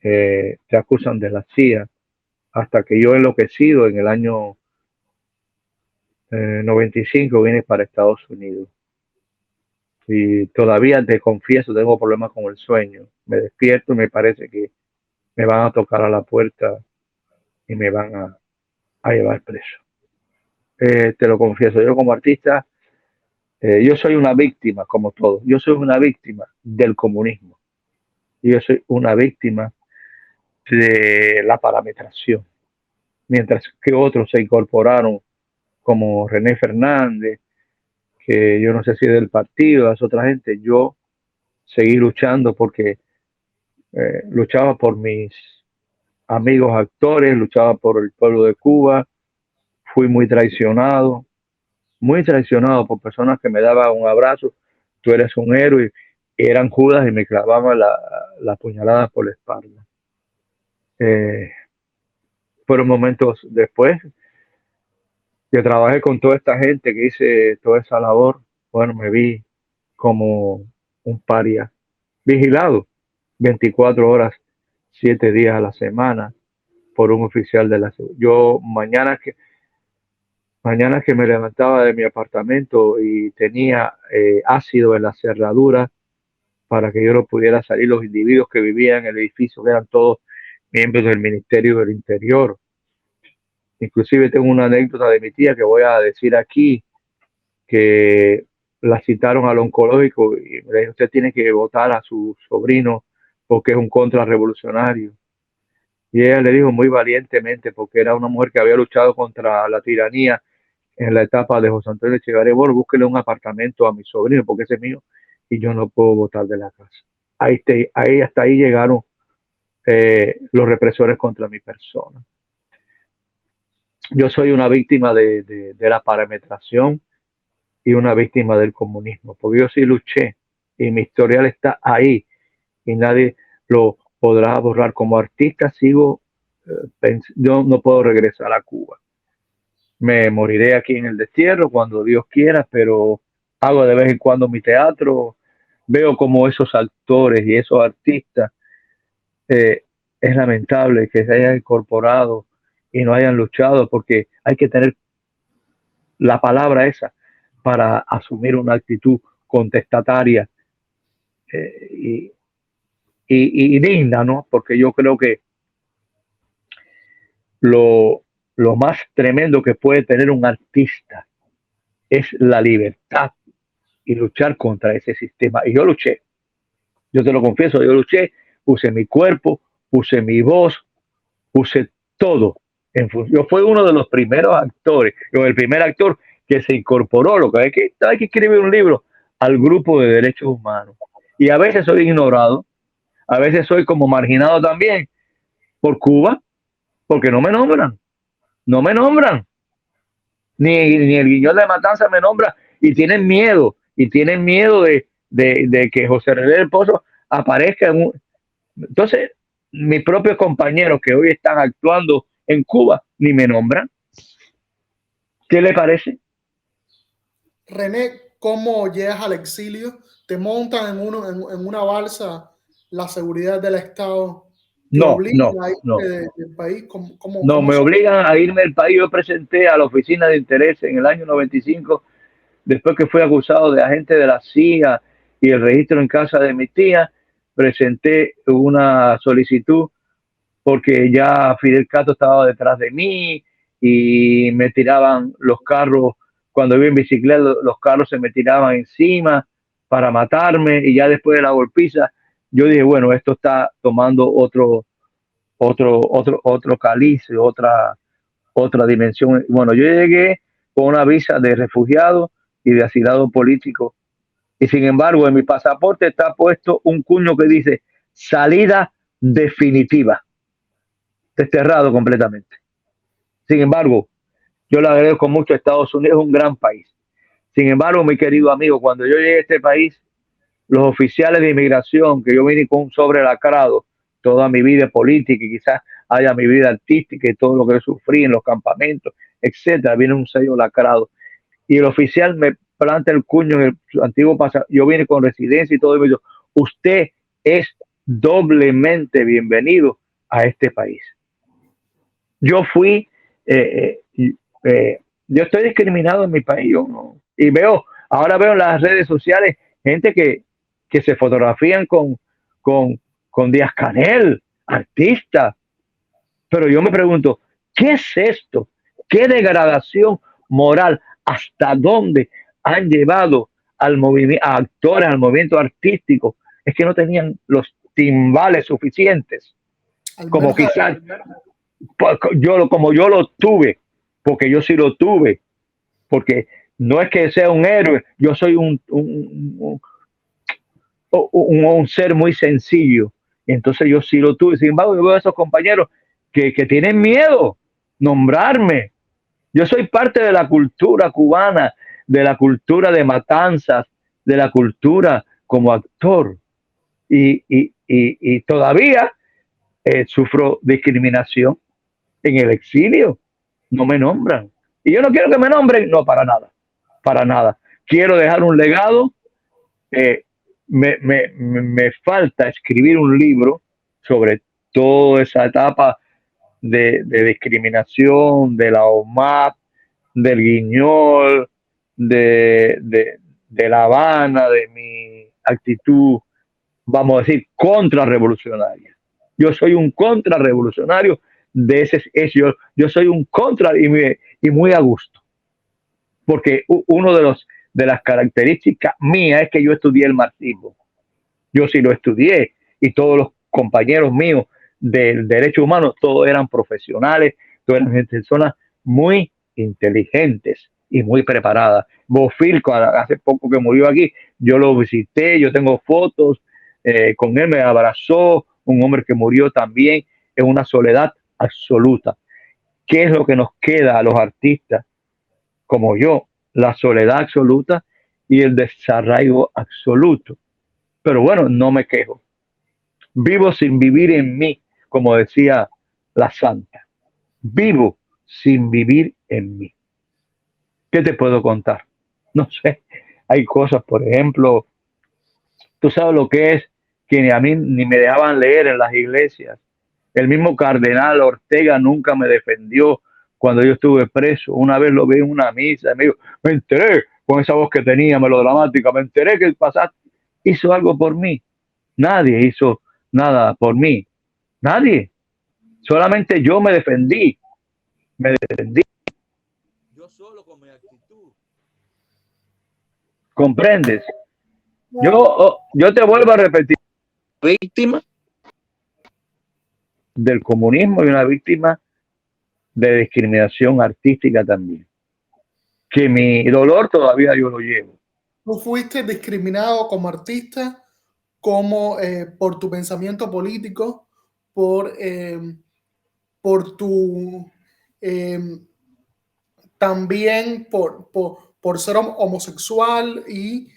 te acusan de la CIA, hasta que yo enloquecido en el año 95 vine para Estados Unidos. Y todavía te confieso, tengo problemas con el sueño. Me despierto y me parece que me van a tocar a la puerta y me van a llevar preso. Te lo confieso, yo como artista, yo soy una víctima, como todos. Yo soy una víctima del comunismo. Yo soy una víctima de la parametración. Mientras que otros se incorporaron, como René Fernández, que yo no sé si es del partido, es otra gente, yo seguí luchando porque luchaba por mis amigos actores, luchaba por el pueblo de Cuba, fui muy traicionado por personas que me daban un abrazo, tú eres un héroe, y eran Judas y me clavaban la puñalada por la espalda. Eh, Fueron momentos después que trabajé con toda esta gente que hice toda esa labor, bueno, me vi como un paria, vigilado 24 horas, 7 días a la semana por un oficial de la seguridad. Yo mañana que me levantaba de mi apartamento y tenía ácido en la cerradura para que yo no pudiera salir, los individuos que vivían en el edificio, que eran todos miembros del Ministerio del Interior. Inclusive tengo una anécdota de mi tía que voy a decir aquí, que la citaron al oncológico y me dijo, usted tiene que votar a su sobrino porque es un contrarrevolucionario. Y ella le dijo muy valientemente, porque era una mujer que había luchado contra la tiranía en la etapa de José Antonio Echeverría, bueno, búsquele un apartamento a mi sobrino porque ese es mío y yo no puedo votar de la casa. Ahí hasta ahí llegaron los represores contra mi persona. Yo soy una víctima de la parametración y una víctima del comunismo, porque yo sí luché y mi historial está ahí y nadie lo podrá borrar. Como artista sigo, yo no puedo regresar a Cuba. Me moriré aquí en el destierro cuando Dios quiera, pero hago de vez en cuando mi teatro, veo como esos actores y esos artistas, eh, es lamentable que se hayan incorporado y no hayan luchado, porque hay que tener la palabra esa para asumir una actitud contestataria y, y digna, ¿no? Porque yo creo que lo, lo más tremendo que puede tener un artista es la libertad y luchar contra ese sistema. Y yo luché, yo te lo confieso, yo luché, puse mi cuerpo, puse mi voz, puse todo. Yo fui uno de los primeros actores, yo el primer actor que se incorporó, lo que hay que escribir un libro al grupo de derechos humanos. Y a veces soy ignorado, a veces soy como marginado también por Cuba, porque no me nombran, no me nombran. Ni el Guiñol de Matanza me nombra y tienen miedo de que José René del Pozo aparezca en un... Entonces, mis propios compañeros que hoy están actuando en Cuba ni me nombran. ¿Qué le parece? René, ¿cómo llegas al exilio? ¿Te montan en una balsa la seguridad del Estado? ¿Te No, obligan no, a irte no. del país? No, ¿Cómo me se... obligan a irme del país. Yo presenté a la oficina de interés en el año 95, después que fui acusado de agente de la CIA y el registro en casa de mi tía, presenté una solicitud porque ya Fidel Castro estaba detrás de mí y me tiraban los carros, cuando iba en bicicleta, los carros se me tiraban encima para matarme y ya después de la golpiza, yo dije, bueno, esto está tomando otro caliz, otra dimensión. Bueno, yo llegué con una visa de refugiado y de asilado político y sin embargo en mi pasaporte está puesto un cuño que dice salida definitiva, desterrado completamente. Sin embargo, yo le agradezco mucho a Estados Unidos, es un gran país. Sin embargo, mi querido amigo, cuando yo llegué a este país, los oficiales de inmigración, que yo vine con un sobre lacrado, toda mi vida política y quizás haya mi vida artística y todo lo que sufrí en los campamentos, etcétera, viene un sello lacrado. Y el oficial me planta el cuño en el antiguo pasado. Yo vine con residencia y todo, y me dijo, usted es doblemente bienvenido a este país. Yo fui, yo estoy discriminado en mi país, yo no, y ahora veo en las redes sociales gente que se fotografían con, con Díaz Canel, artista, pero yo me pregunto, ¿qué es esto? ¿Qué degradación moral? ¿Hasta dónde han llevado al movimiento, a actores, al movimiento artístico? Es que no tenían los timbales suficientes, como Alberto, quizás como yo lo tuve, porque yo sí lo tuve, porque no es que sea un héroe, yo soy un ser muy sencillo, entonces yo sí lo tuve. Sin embargo, yo veo a esos compañeros que tienen miedo nombrarme. Yo soy parte de la cultura cubana, de la cultura de matanzas, de la cultura como actor, y todavía sufro discriminación en el exilio. No me nombran. Y yo no quiero que me nombren, no, para nada, para nada. Quiero dejar un legado. eh, me falta escribir un libro sobre toda esa etapa de discriminación, de la OMAP, del Guiñol, de La Habana, de mi actitud, vamos a decir, contrarrevolucionaria. Yo soy un contrarrevolucionario de ese hecho. Yo soy un contra y muy a gusto, porque uno de las características mías es que yo estudié el marxismo. Yo sí lo estudié, y todos los compañeros míos del derecho humano, todos eran profesionales, todas eran personas muy inteligentes y muy preparadas. Bofilco, hace poco que murió aquí, yo lo visité, yo tengo fotos, con él me abrazó, un hombre que murió también en una soledad absoluta. ¿Qué es lo que nos queda a los artistas como yo? La soledad absoluta y el desarraigo absoluto. Pero bueno, no me quejo. Vivo sin vivir en mí, como decía la santa. Vivo sin vivir en mí. ¿Qué te puedo contar? No sé. Hay cosas, por ejemplo, tú sabes lo que es que a mí ni me dejaban leer en las iglesias. El mismo cardenal Ortega nunca me defendió cuando yo estuve preso. Una vez lo vi en una misa y me enteré con esa voz que tenía melodramática, me enteré que el pasaje hizo algo por mí. Nadie hizo nada por mí. Nadie. Solamente yo me defendí. Me defendí. Yo solo con mi actitud. ¿Comprendes? Yo te vuelvo a repetir. Víctima del comunismo y una víctima de discriminación artística también. Que mi dolor todavía yo lo llevo. ¿tú fuiste discriminado como artista, como por tu pensamiento político, por tu también por ser homosexual y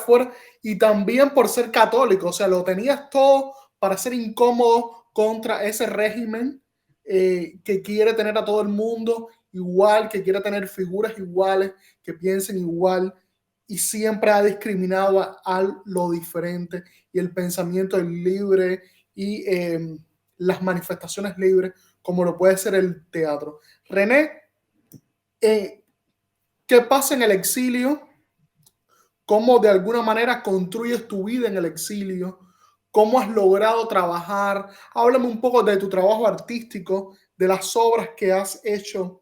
fuera, y también por ser católico? O sea, lo tenías todo para ser incómodo contra ese régimen que quiere tener a todo el mundo igual, que quiere tener figuras iguales, que piensen igual, y siempre ha discriminado a lo diferente, y el pensamiento es libre, y las manifestaciones libres, como lo puede ser el teatro. René, ¿qué pasa en el exilio? ¿Cómo de alguna manera construyes tu vida en el exilio? ¿Cómo has logrado trabajar? Háblame un poco de tu trabajo artístico, de las obras que has hecho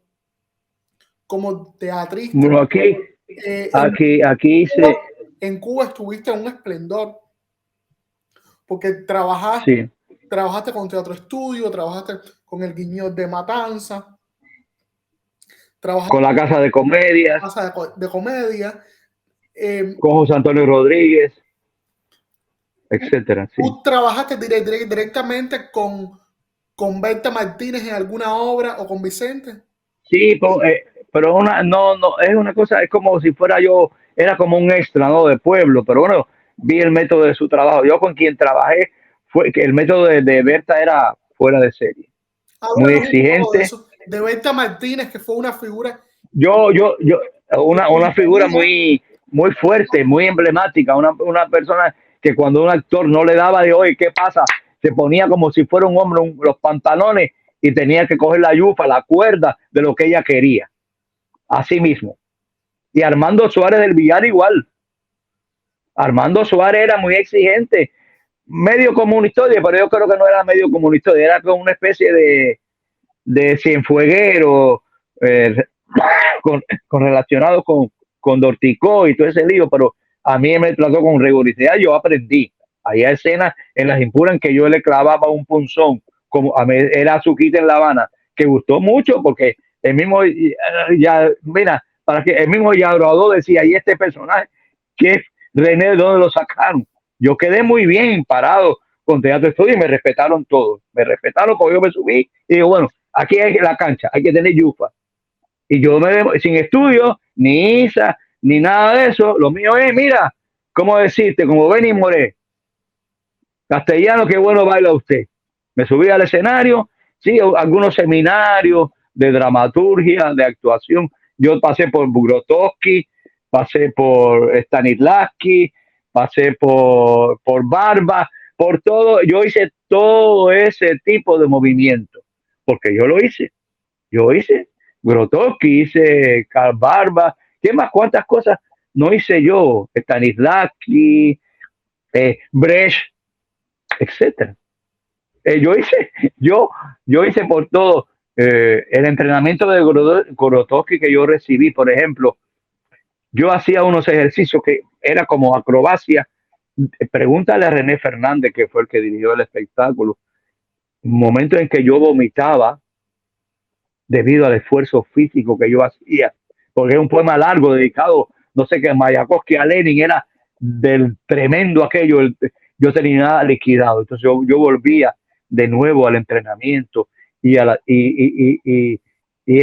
como teatrista. Bueno, aquí hice... En Cuba estuviste en un esplendor, porque trabajaste con Teatro Estudio, trabajaste con el Guiñol de Matanza, trabajaste con la Casa de Comedias, de comedia, con José Antonio Rodríguez, etcétera. Sí. ¿tú trabajaste directamente con Berta Martínez en alguna obra, o con Vicente? Sí, pero no, es una cosa, es como si fuera yo, era como un extra, ¿no? De pueblo, pero bueno, vi el método de su trabajo. Yo con quien trabajé fue que el método de Berta era fuera de serie. Muy exigente. De Berta Martínez, que fue una figura. Una figura muy muy fuerte, muy emblemática, una persona que cuando un actor no le daba de hoy, ¿qué pasa? Se ponía como si fuera un hombre, los pantalones y tenía que coger la yufa, la cuerda de lo que ella quería. Así mismo. Y Armando Suárez del Villar igual. Armando Suárez era muy exigente, medio comunista, pero yo creo que no era medio comunista, era como una especie de cienfueguero eh, con relacionado con Dorticó y todo ese lío, pero a mí me trató con rigurosidad, yo aprendí. Había escenas en las impuras en que yo le clavaba un punzón, como a mí era Azuquita en La Habana, que gustó mucho porque el mismo, ya, mira, para que el mismo Yadrodó decía, y este personaje, que es René, ¿de dónde lo sacaron? Yo quedé muy bien parado con Teatro Estudio y me respetaron todos. Me respetaron porque yo me subí y digo, bueno, aquí hay la cancha, hay que tener yufa. Y yo sin estudio, ni ISA, ni nada de eso. Lo mío es, mira, ¿cómo decirte? Como Benny Moré, castellano, qué bueno baila usted. Me subí al escenario, sí, algunos seminarios de dramaturgia, de actuación. Yo pasé por Grotowski, pasé por Stanislavski, pasé por Barba, por todo. Yo hice todo ese tipo de movimiento, porque yo lo hice. Yo hice Grotowski, hice Karl Barba, ¿qué más? ¿Cuántas cosas no hice yo? Stanislavski, Brecht, etcétera. Yo hice, yo hice por todo. El entrenamiento de Grotowski que yo recibí, por ejemplo, yo hacía unos ejercicios que era como acrobacia. Pregúntale a René Fernández, que fue el que dirigió el espectáculo. Un momento en que yo vomitaba debido al esfuerzo físico que yo hacía, porque es un poema largo dedicado, no sé qué, Mayakovsky a Lenin, era del tremendo aquello, yo tenía nada liquidado, entonces yo volvía de nuevo al entrenamiento y el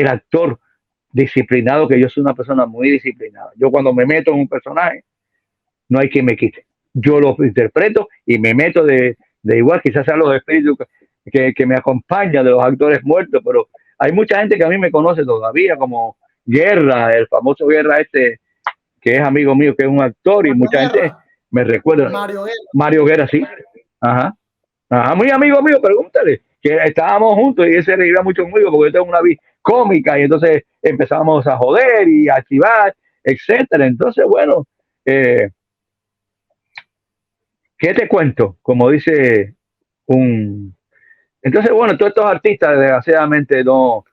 actor disciplinado, que yo soy una persona muy disciplinada. Yo cuando me meto en un personaje, no hay quien me quite. Yo lo interpreto y me meto de igual, quizás sean los espíritus que me acompañan de los actores muertos, pero hay mucha gente que a mí me conoce todavía, como Guerra, el famoso Guerra este, que es amigo mío, que es un actor, y mucha gente me recuerda. Mario Guerra, sí. Ajá. Ajá, muy amigo mío, pregúntale, que estábamos juntos y él se reía mucho conmigo porque yo tengo una vida cómica y entonces empezamos a joder y a activar, etcétera. Entonces, bueno, ¿qué te cuento? Como dice un... Entonces, bueno, todos estos artistas desgraciadamente no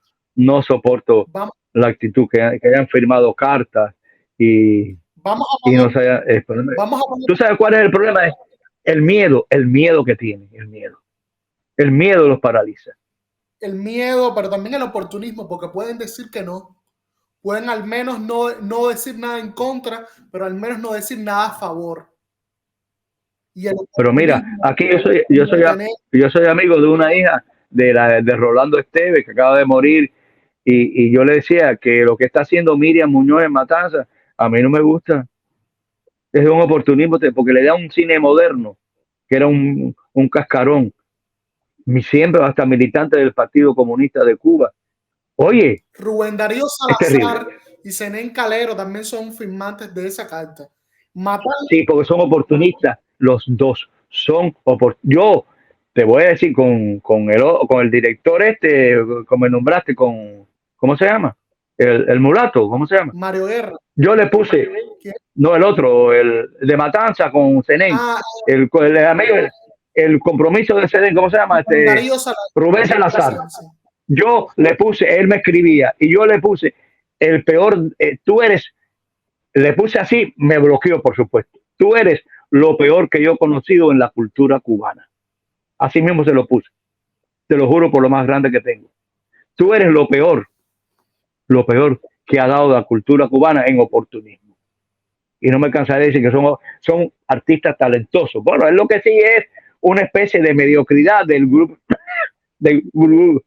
soporto la actitud que hayan firmado cartas y no se haya, ¿tú sabes cuál es el problema? Es el miedo que tienen, el miedo los paraliza. El miedo, pero también el oportunismo, porque pueden decir que no. Pueden al menos no decir nada en contra, pero al menos no decir nada a favor. Pero mira, aquí yo soy amigo de una hija de Rolando Esteves, que acaba de morir, y yo le decía que lo que está haciendo Miriam Muñoz en Matanza, a mí no me gusta. Es un oportunismo, porque le da un cine moderno, que era un cascarón. Siempre hasta militante del Partido Comunista de Cuba. Oye, Rubén Darío Salazar y Zenén Calero también son firmantes de esa carta. Sí, porque son oportunistas, los dos. Yo te voy a decir con el director como me nombraste, ¿cómo se llama? El mulato, ¿cómo se llama? Mario Guerra. Yo le puse, no el otro, el de Matanza con Zenén, el compromiso de Zenén, ¿cómo se llama? Rubén Salazar. Yo le puse, él me escribía y yo le puse el peor, tú eres, le puse así, me bloqueó, por supuesto. Tú eres lo peor que yo he conocido en la cultura cubana. Así mismo se lo puse. Te lo juro por lo más grande que tengo. Tú eres lo peor que ha dado la cultura cubana en oportunismo. Y no me cansaré de decir que son artistas talentosos. Bueno, es lo que sí es una especie de mediocridad del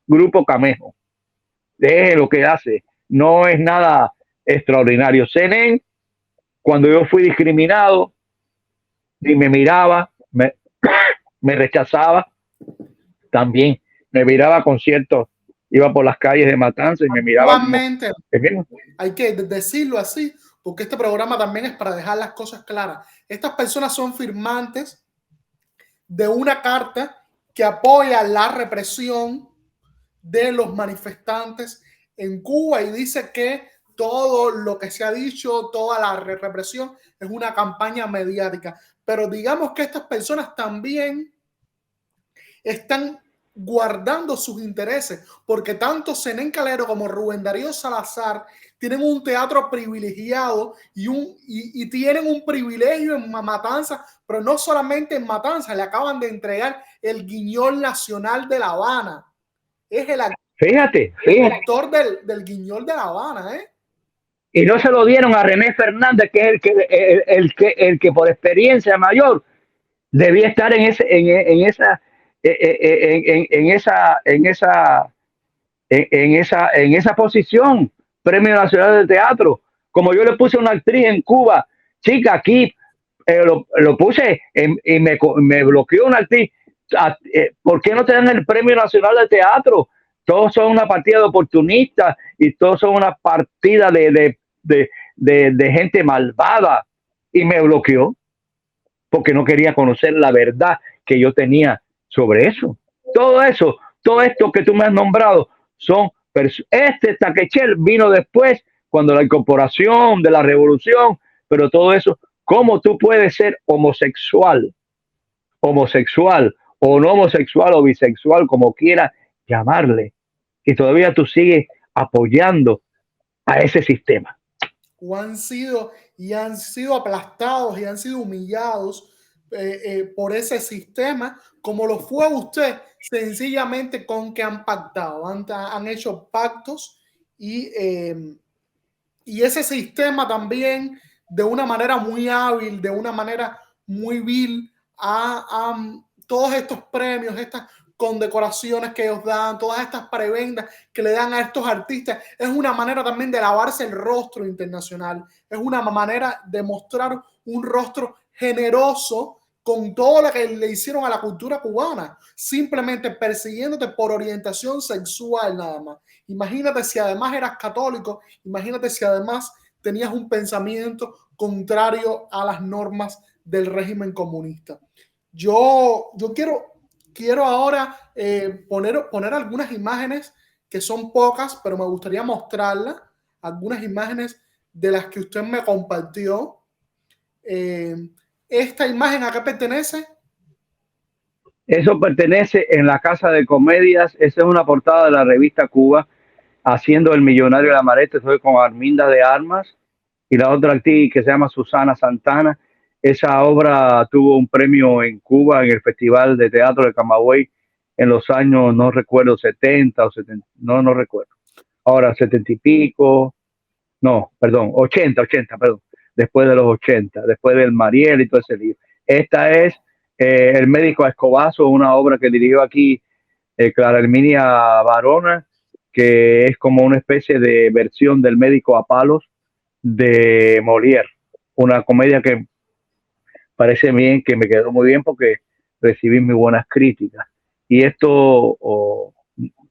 grupo Camejo. Es lo que hace. No es nada extraordinario. Zenén, cuando yo fui discriminado, y me miraba, me rechazaba, también me miraba a conciertos, iba por las calles de Matanza y me miraba como, hay que decirlo así, porque este programa también es para dejar las cosas claras. Estas personas son firmantes de una carta que apoya la represión de los manifestantes en Cuba y dice que todo lo que se ha dicho, toda la represión es una campaña mediática. Pero digamos que estas personas también están guardando sus intereses, porque tanto Zenén Calero como Rubén Darío Salazar tienen un teatro privilegiado y tienen un privilegio en Matanzas, pero no solamente en Matanzas, le acaban de entregar el Guiñol Nacional de La Habana. Es el actor del Guiñol de La Habana, ¿eh? Y no se lo dieron a René Fernández, que es el que por experiencia mayor debía estar en esa posición, Premio Nacional de Teatro. Como yo le puse a una actriz en Cuba, chica, aquí lo puse y me bloqueó una actriz. ¿Por qué no te dan el Premio Nacional de Teatro? Todos son una partida de oportunistas y todos son una partida de gente malvada. Y me bloqueó porque no quería conocer la verdad que yo tenía sobre eso. Todo eso, todo esto que tú me has nombrado, son Taquechel vino después, cuando la incorporación de la revolución, pero todo eso, ¿cómo tú puedes ser homosexual o no homosexual o bisexual, como quiera llamarle, y todavía tú sigues apoyando a ese sistema? O han sido aplastados y han sido humillados por ese sistema, como lo fue usted, sencillamente con que han pactado, han hecho pactos y ese sistema también, de una manera muy hábil, de una manera muy vil, todos estos premios, estas condecoraciones que ellos dan, todas estas prebendas que le dan a estos artistas, es una manera también de lavarse el rostro internacional, es una manera de mostrar un rostro generoso con todo lo que le hicieron a la cultura cubana, simplemente persiguiéndote por orientación sexual nada más. Imagínate si además eras católico, imagínate si además tenías un pensamiento contrario a las normas del régimen comunista. Yo quiero ahora poner algunas imágenes que son pocas, pero me gustaría mostrarlas, algunas imágenes de las que usted me compartió. ¿Esta imagen a qué pertenece? Eso pertenece en la Casa de Comedias. Esa es una portada de la revista Cuba, haciendo El Millonario de la Mareta. Estoy con Arminda de Armas y la otra actriz que se llama Susana Santana. Esa obra tuvo un premio en Cuba en el Festival de Teatro de Camagüey en los años, no recuerdo, 70 o 70, no recuerdo. Ahora, 70 y pico, no, perdón, 80, perdón, después de los 80, después del Mariel y todo ese libro. Esta es El médico a Escobazo, una obra que dirigió aquí Clara Herminia Barona, que es como una especie de versión del médico a palos de Molière, una comedia que parece bien, que me quedó muy bien porque recibí muy buenas críticas. Y esto,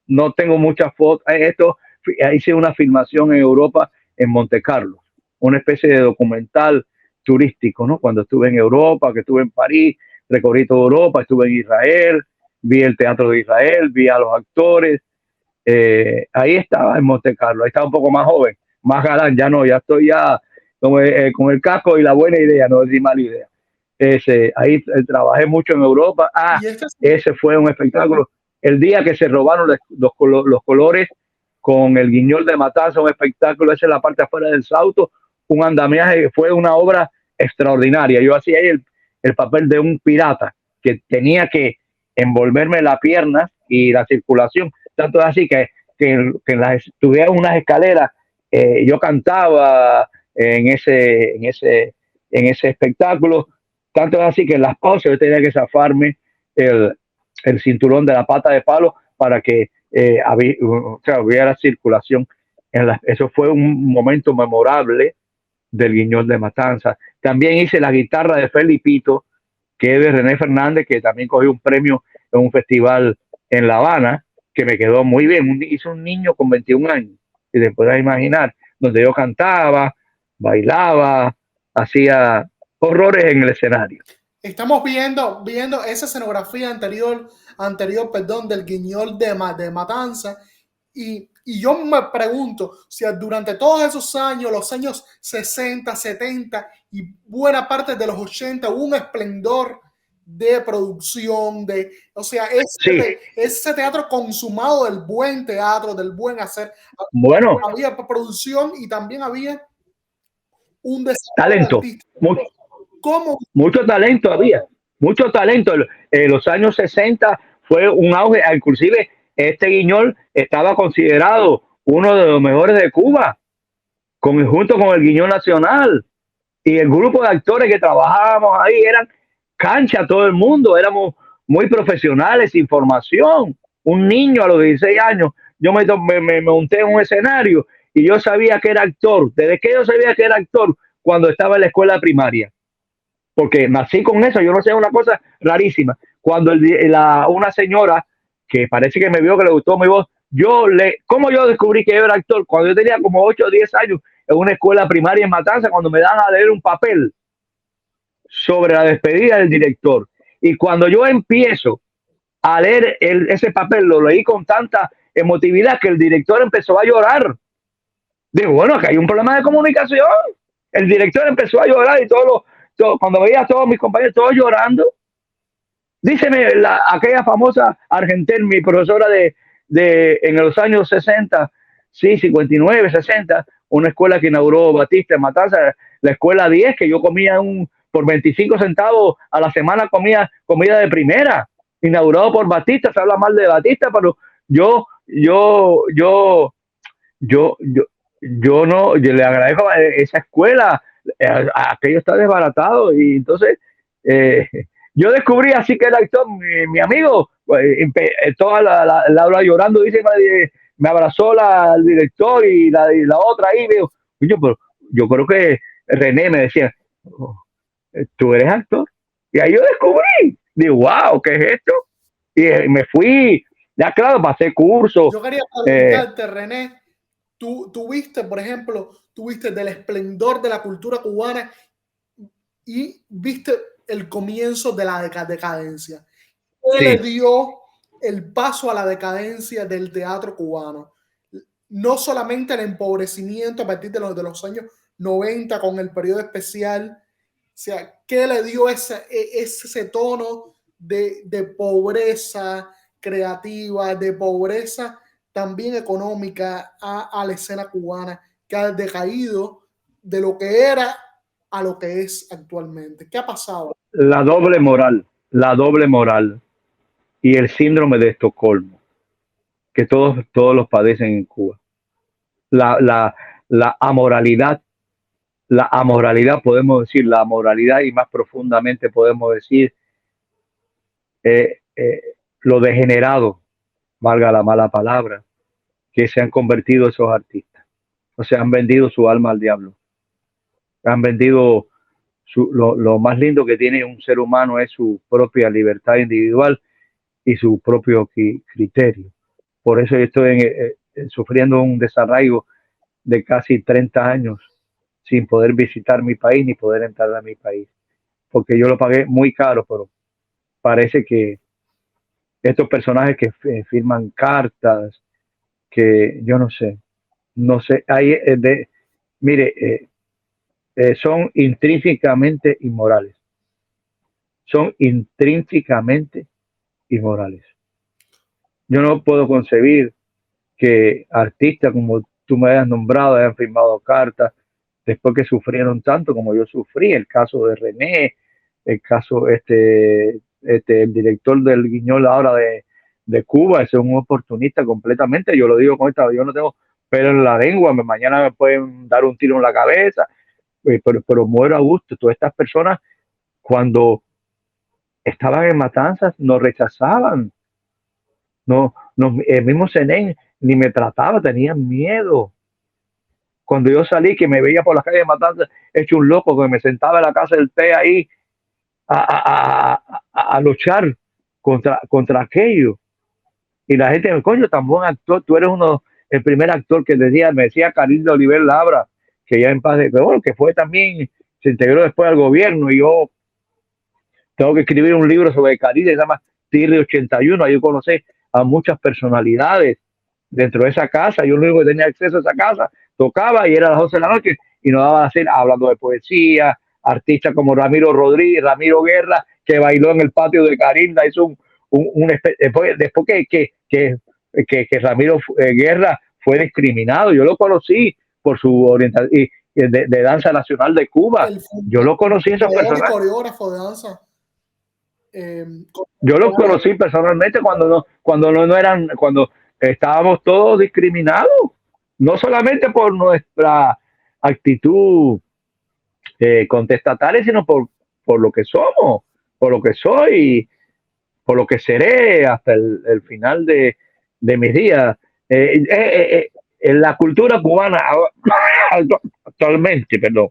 no tengo muchas fotos, hice una filmación en Europa, en Monte Carlo, una especie de documental turístico, ¿no? Cuando estuve en Europa, que estuve en París, recorrí toda Europa, estuve en Israel, vi el teatro de Israel, vi a los actores, ahí estaba en Monte Carlo, ahí estaba un poco más joven, más galán, ya no, ya estoy ya con el casco y la buena idea, no es mala idea. Ahí trabajé mucho en Europa. Ese fue un espectáculo. El día que se robaron los colores con el Guiñol de Matanza, un espectáculo, esa es la parte afuera del Sauto, un andamiaje, fue una obra extraordinaria. Yo hacía ahí el papel de un pirata que tenía que envolverme la pierna y la circulación, tanto así que tuviera unas escaleras, yo cantaba en ese espectáculo, tanto así que en las pausas yo tenía que zafarme el cinturón de la pata de palo para que hubiera circulación. Eso fue un momento memorable del Guiñol de Matanza. También hice la guitarra de Felipito, que es de René Fernández, que también cogió un premio en un festival en La Habana, que me quedó muy bien. Hice un niño con 21 años, y te puedes imaginar, donde yo cantaba, bailaba, hacía horrores en el escenario. Estamos viendo esa escenografía anterior, perdón, del Guiñol de Matanza. Y yo me pregunto si durante todos esos años, los años 60, 70 y buena parte de los 80, hubo un esplendor de producción, o sea, Sí, ese teatro consumado del buen teatro, del buen hacer. bueno, Había producción y también había un desarrollo talento, artístico. mucho, ¿Cómo? mucho talento había, mucho talento. En los años 60 fue un auge, inclusive este Guiñol estaba considerado uno de los mejores de Cuba, junto con el Guiñol Nacional. Y el grupo de actores que trabajábamos ahí eran cancha todo el mundo, éramos muy profesionales, sin formación. Un niño a los 16 años, yo me monté en un escenario y yo sabía que era actor. ¿Desde que yo sabía que era actor? Cuando estaba en la escuela primaria. Porque nací con eso, yo no sé, una cosa rarísima. Cuando una señora que parece que me vio que le gustó mi voz, ¿cómo yo descubrí que yo era actor? Cuando yo tenía como 8 o 10 años en una escuela primaria en Matanza, cuando me dan a leer un papel sobre la despedida del director. Y cuando yo empiezo a leer ese papel, lo leí con tanta emotividad que el director empezó a llorar. Digo, bueno, acá hay un problema de comunicación. El director empezó a llorar y cuando veía a todos mis compañeros, todos llorando. Díceme, aquella famosa argentina, mi profesora en los años 60, sí, 59, 60, una escuela que inauguró Batista en Matanza, la escuela 10, que yo comía por 25 centavos a la semana, comía comida de primera, inaugurado por Batista. Se habla mal de Batista, pero yo, yo, yo, yo, yo, yo le agradezco a esa escuela. Aquello está desbaratado y entonces eh, yo descubrí así que el actor, mi amigo, toda la llorando, dice, me abrazó el director y la otra ahí, digo, pero yo creo que René me decía, oh, ¿tú eres actor? Y ahí yo descubrí, digo, wow, ¿qué es esto? Y me fui, ya claro, pasé cursos. Yo quería preguntarte, René, tú viste, por ejemplo, viste del esplendor de la cultura cubana y viste el comienzo de la decadencia. ¿Qué le dio el paso a la decadencia del teatro cubano? No solamente el empobrecimiento a partir de los años 90 con el periodo especial, o sea, ¿qué le dio ese tono de pobreza creativa, de pobreza también económica a la escena cubana, que ha decaído de lo que era a lo que es actualmente? ¿Qué ha pasado? La doble moral y el síndrome de Estocolmo, que todos los padecen en Cuba. La, la, la amoralidad, la amoralidad, podemos decir, la moralidad y más profundamente podemos decir eh, eh, lo degenerado, valga la mala palabra, que se han convertido esos artistas. O sea, han vendido su alma al diablo. Han vendido lo más lindo que tiene un ser humano es su propia libertad individual y su propio criterio. Por eso yo estoy sufriendo un desarraigo de casi 30 años sin poder visitar mi país ni poder entrar a mi país, porque yo lo pagué muy caro, pero parece que estos personajes que firman cartas, que yo no sé, hay mire, son intrínsecamente inmorales, son intrínsecamente inmorales. Yo no puedo concebir que artistas como tú me hayas nombrado hayan firmado cartas después que sufrieron tanto como yo sufrí. El caso de René, el caso el director del Guiñol ahora de Cuba, ese es un oportunista completamente. Yo lo digo con esta, yo no tengo pelo en la lengua, mañana me pueden dar un tiro en la cabeza, pero muero a gusto. Todas estas personas, cuando estaban en Matanzas, nos rechazaban. No, no, el mismo Zenén ni me trataba, tenía miedo. Cuando yo salí, que me veía por la calle de Matanzas, hecho un loco, que me sentaba en la casa del té ahí a luchar contra aquello. Y la gente me coño, tan buen actor, tú eres el primer actor que me decía Carildo Oliver Labra, que ya en paz, bueno, que fue también, se integró después al gobierno, y yo tengo que escribir un libro sobre Caribe, se llama Tigre 81, ahí yo conocí a muchas personalidades dentro de esa casa. Yo lo único que tenía acceso a esa casa, tocaba y era a las 12 de la noche y nos daba a hacer hablando de poesía, artistas como Ramiro Rodríguez, Ramiro Guerra, que bailó en el patio de Carinda, hizo después que Ramiro Guerra fue discriminado, yo lo conocí por su orientación de danza nacional de Cuba. Yo lo conocí a esa persona. Coreógrafo de danza. Yo los conocí personalmente cuando estábamos todos discriminados, no solamente por nuestra actitud contestataria, sino por lo que somos, por lo que soy, por lo que seré hasta el final de mis días. En la cultura cubana actualmente, perdón,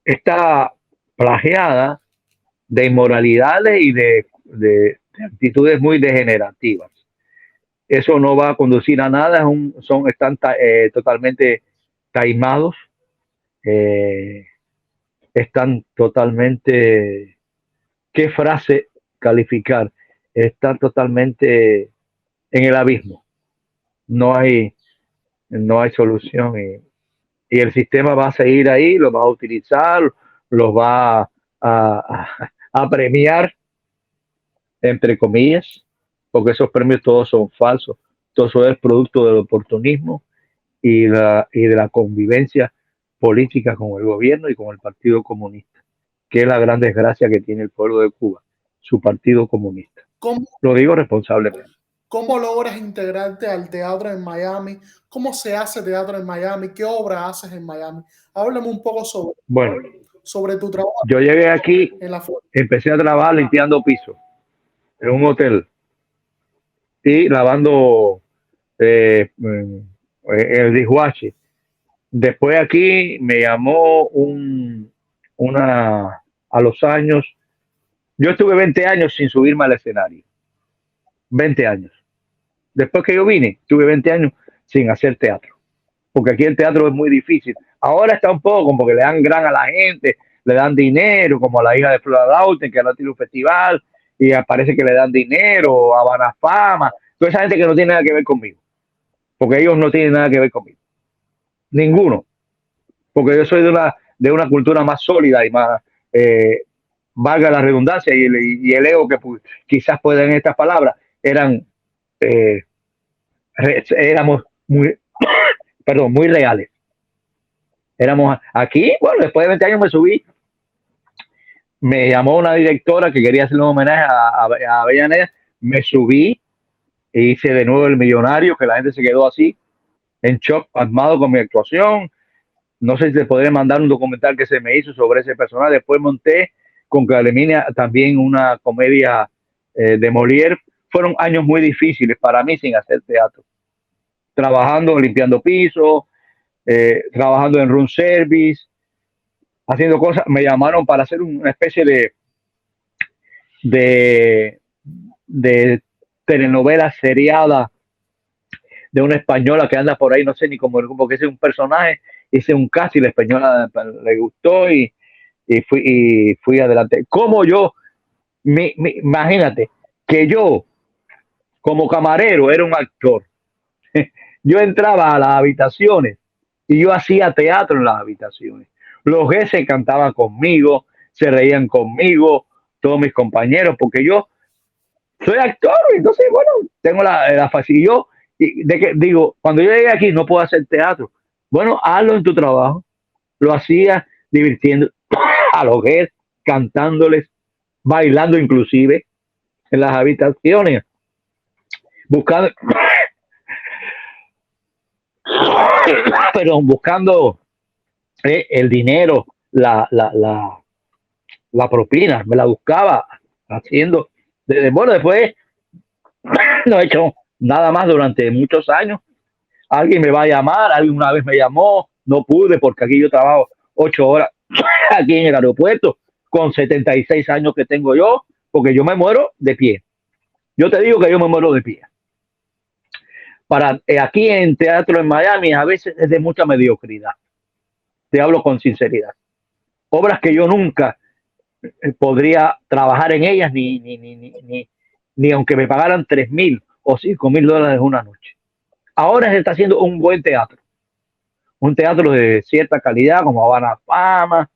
está plagiada de inmoralidades y de actitudes muy degenerativas. Eso no va a conducir a nada, están totalmente taimados, están totalmente, ¿qué frase calificar? Están totalmente en el abismo. No hay solución, y el sistema va a seguir ahí, los va a utilizar, los va a premiar, entre comillas, porque esos premios todos son falsos, todo eso es producto del oportunismo y de la convivencia política con el gobierno y con el Partido Comunista, que es la gran desgracia que tiene el pueblo de Cuba, su Partido Comunista. Lo digo responsablemente. ¿Cómo logras integrarte al teatro en Miami? ¿Cómo se hace teatro en Miami? ¿Qué obra haces en Miami? Háblame un poco sobre tu trabajo. Yo llegué aquí, empecé a trabajar limpiando pisos en un hotel y lavando el dishwasher. Después aquí me llamó a los años, yo estuve 20 años sin subirme al escenario, 20 años. Después que yo vine, tuve 20 años sin hacer teatro, porque aquí el teatro es muy difícil. Ahora está un poco, porque le dan gran a la gente, le dan dinero, como a la hija de Flora Lauten, que no tiene un festival, y parece que le dan dinero, a Habana Fama, toda esa gente que no tiene nada que ver conmigo, porque ellos no tienen nada que ver conmigo, ninguno, porque yo soy de una cultura más sólida y más, valga la redundancia y el ego que quizás puedan en estas palabras, éramos muy reales. Éramos aquí, bueno, después de 20 años me subí, me llamó una directora que quería hacerle un homenaje a Avellaneda, me subí e hice de nuevo El Millonario, que la gente se quedó así, en shock, pasmado con mi actuación. No sé si te podré mandar un documental que se me hizo sobre ese personaje. Después monté con Calemina también una comedia de Molière. Fueron años muy difíciles para mí sin hacer teatro. Trabajando, limpiando pisos, trabajando en room service, haciendo cosas. Me llamaron para hacer una especie de telenovela seriada de una española que anda por ahí, no sé ni cómo, porque ese es un personaje, hice un casi, la española le gustó y fui adelante. Como yo, imagínate, que yo como camarero era un actor. Yo entraba a las habitaciones y yo hacía teatro en las habitaciones. Los jefes cantaban conmigo, se reían conmigo, todos mis compañeros, porque yo soy actor, entonces, bueno, tengo la facilidad. De que digo, cuando yo llegué aquí no puedo hacer teatro. Bueno, hazlo en tu trabajo. Lo hacía divirtiendo a los jefes, cantándoles, bailando inclusive en las habitaciones, buscando buscando el dinero, la propina, me la buscaba haciendo. Bueno, después no he hecho nada más durante muchos años. Alguien me va a llamar, alguien una vez me llamó, no pude porque aquí yo trabajo 8 horas aquí en el aeropuerto con 76 años que tengo yo, porque yo me muero de pie. Yo te digo que yo me muero de pie. para aquí en teatro en Miami a veces es de mucha mediocridad. Te hablo con sinceridad. Obras que yo nunca podría trabajar en ellas ni aunque me pagaran 3,000 o 5,000 dólares una noche. Ahora se está haciendo un buen teatro, un teatro de cierta calidad como Habana Fama,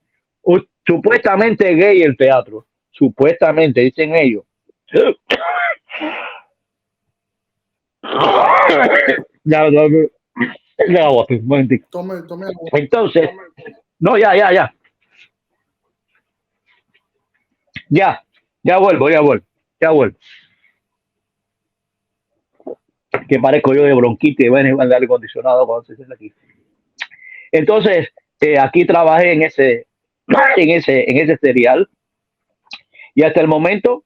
supuestamente gay el teatro, supuestamente dicen ellos. Ya, ya, ya, un momentico. Tome agua. Entonces, no, ya. Ya vuelvo. Que parezco yo de bronquitis y bueno, de aire acondicionado cuando se siente aquí. Entonces, aquí trabajé en ese serial y hasta el momento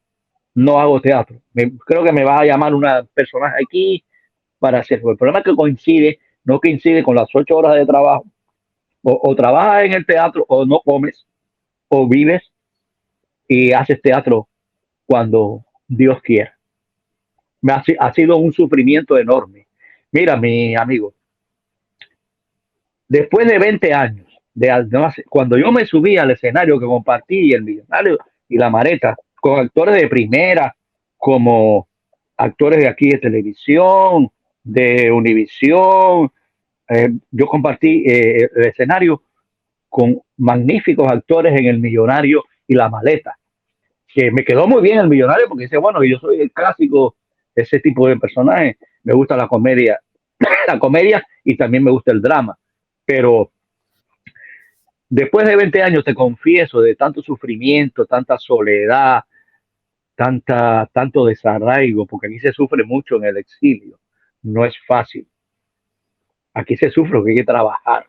no hago teatro. Creo que me vas a llamar una personaje aquí para hacerlo. El problema es que no coincide con las 8 horas de trabajo. O trabajas en el teatro o no comes o vives y haces teatro cuando Dios quiera. Ha sido un sufrimiento enorme. Mira, mi amigo, después de 20 años, cuando yo me subí al escenario que compartí El Millonario y La Maleta, con actores de primera, como actores de aquí de televisión, de Univisión, yo compartí el escenario con magníficos actores en El Millonario y La Maleta, que me quedó muy bien El Millonario porque dice, bueno, yo soy el clásico de ese tipo de personaje, me gusta la comedia y también me gusta el drama, pero después de 20 años te confieso de tanto sufrimiento, tanta soledad, tanto desarraigo, porque aquí se sufre mucho en el exilio, no es fácil, aquí se sufre porque hay que trabajar,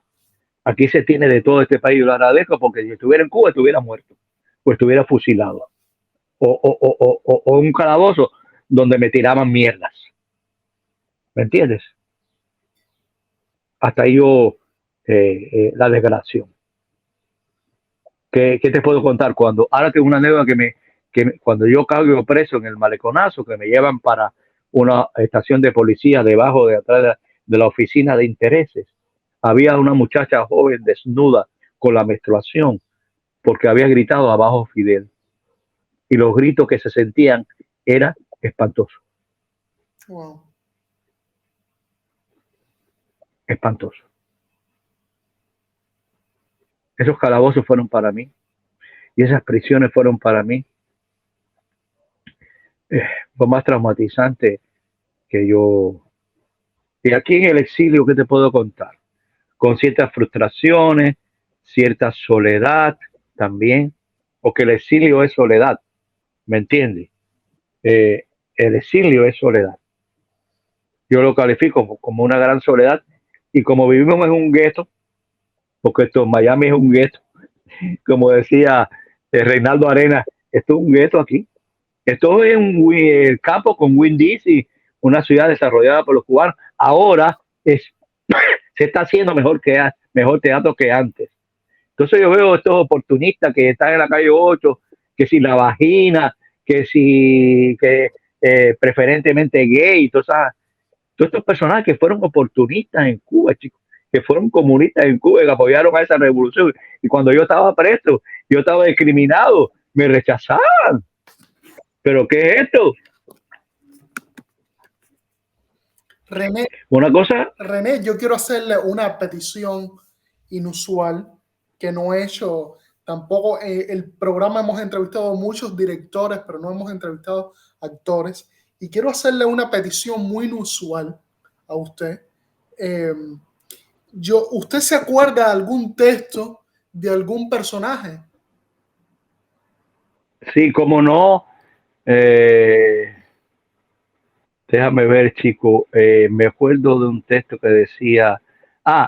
aquí se tiene de todo este país, yo lo agradezco porque si estuviera en Cuba estuviera muerto o estuviera fusilado o un calabozo donde me tiraban mierdas, ¿me entiendes? Hasta ahí yo la desgracia. ¿Qué te puedo contar? Ahora tengo una anécdota cuando yo caigo preso en el maleconazo, que me llevan para una estación de policía debajo de atrás de la oficina de intereses, había una muchacha joven desnuda con la menstruación porque había gritado abajo Fidel y los gritos que se sentían eran espantosos. Wow. Espantoso. Esos calabozos fueron para mí y esas prisiones fueron para mí lo más traumatizante que yo. Y aquí en el exilio, ¿qué te puedo contar? Con ciertas frustraciones, cierta soledad también, porque el exilio es soledad, ¿me entiendes? El exilio es soledad. Yo lo califico como una gran soledad y como vivimos en un gueto, porque Miami es un gueto, como decía Reinaldo Arenas, esto es un gueto aquí. Esto es el campo con Winn-Dixie, una ciudad desarrollada por los cubanos. Ahora se está haciendo mejor teatro que antes. Entonces yo veo estos oportunistas que están en la calle 8, que si la vagina, preferentemente gay, todos estos personajes que fueron oportunistas en Cuba, chicos, que fueron comunistas en Cuba, que apoyaron a esa revolución. Y cuando yo estaba preso, yo estaba discriminado, me rechazaban. ¿Pero qué es esto? René, yo quiero hacerle una petición inusual que no he hecho tampoco. El programa hemos entrevistado a muchos directores, pero no hemos entrevistado actores. Y quiero hacerle una petición muy inusual a usted. ¿Usted se acuerda de algún texto de algún personaje? Sí, cómo no. Déjame ver, chico. Me acuerdo de un texto que decía,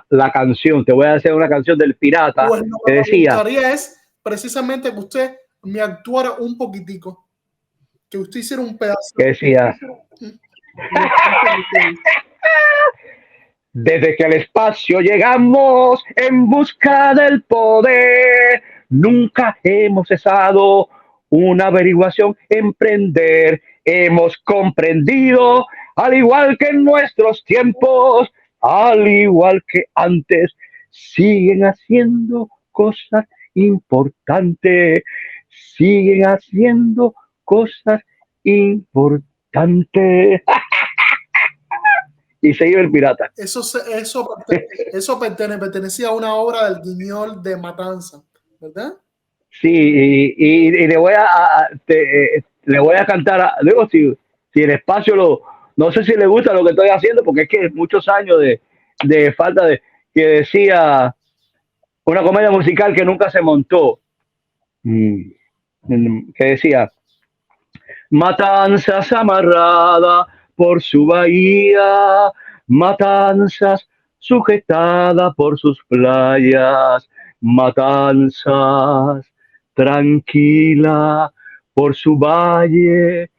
la canción, te voy a hacer una canción del pirata. Pues lo que me gustaría es precisamente que usted me actuara un poquitico, que usted hiciera un pedazo. Que decía, desde que al espacio llegamos en busca del poder, nunca hemos cesado una averiguación, emprender, hemos comprendido al igual que en nuestros tiempos, al igual que antes, siguen haciendo cosas importantes, siguen haciendo cosas importantes. Y se iba el pirata. Eso pertenecía a una obra del Guiñol de Matanza, ¿verdad? Sí, y le voy le voy a cantar, digo, si el espacio no sé si le gusta lo que estoy haciendo, porque es que muchos años de falta que decía una comedia musical que nunca se montó, que decía, Matanzas amarrada por su bahía, Matanzas sujetada por sus playas, Matanzas tranquila por su valle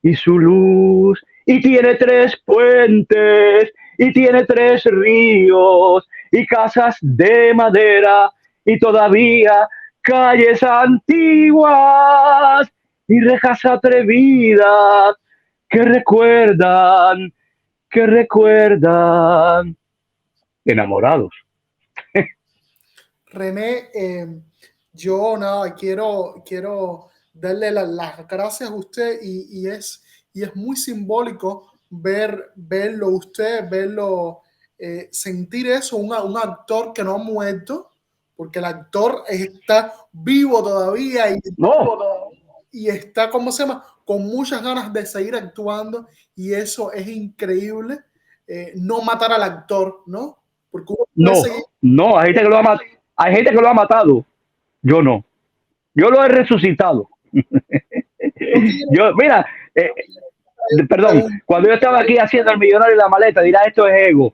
y su luz, y tiene 3 puentes, y tiene 3 ríos, y casas de madera, y todavía calles antiguas, y rejas atrevidas que recuerdan, que recuerdan, enamorados. René, yo nada, quiero darle las gracias a usted y es muy simbólico verlo, sentir eso, un actor que no ha muerto, porque el actor está vivo todavía y está, ¿cómo se llama? Con muchas ganas de seguir actuando y eso es increíble, no matar al actor, ¿no? Porque No, hay gente que hay gente que lo ha matado. Yo no. Yo lo he resucitado. Yo, mira, perdón, cuando yo estaba aquí haciendo El Millonario y la Maleta, dirá esto es ego.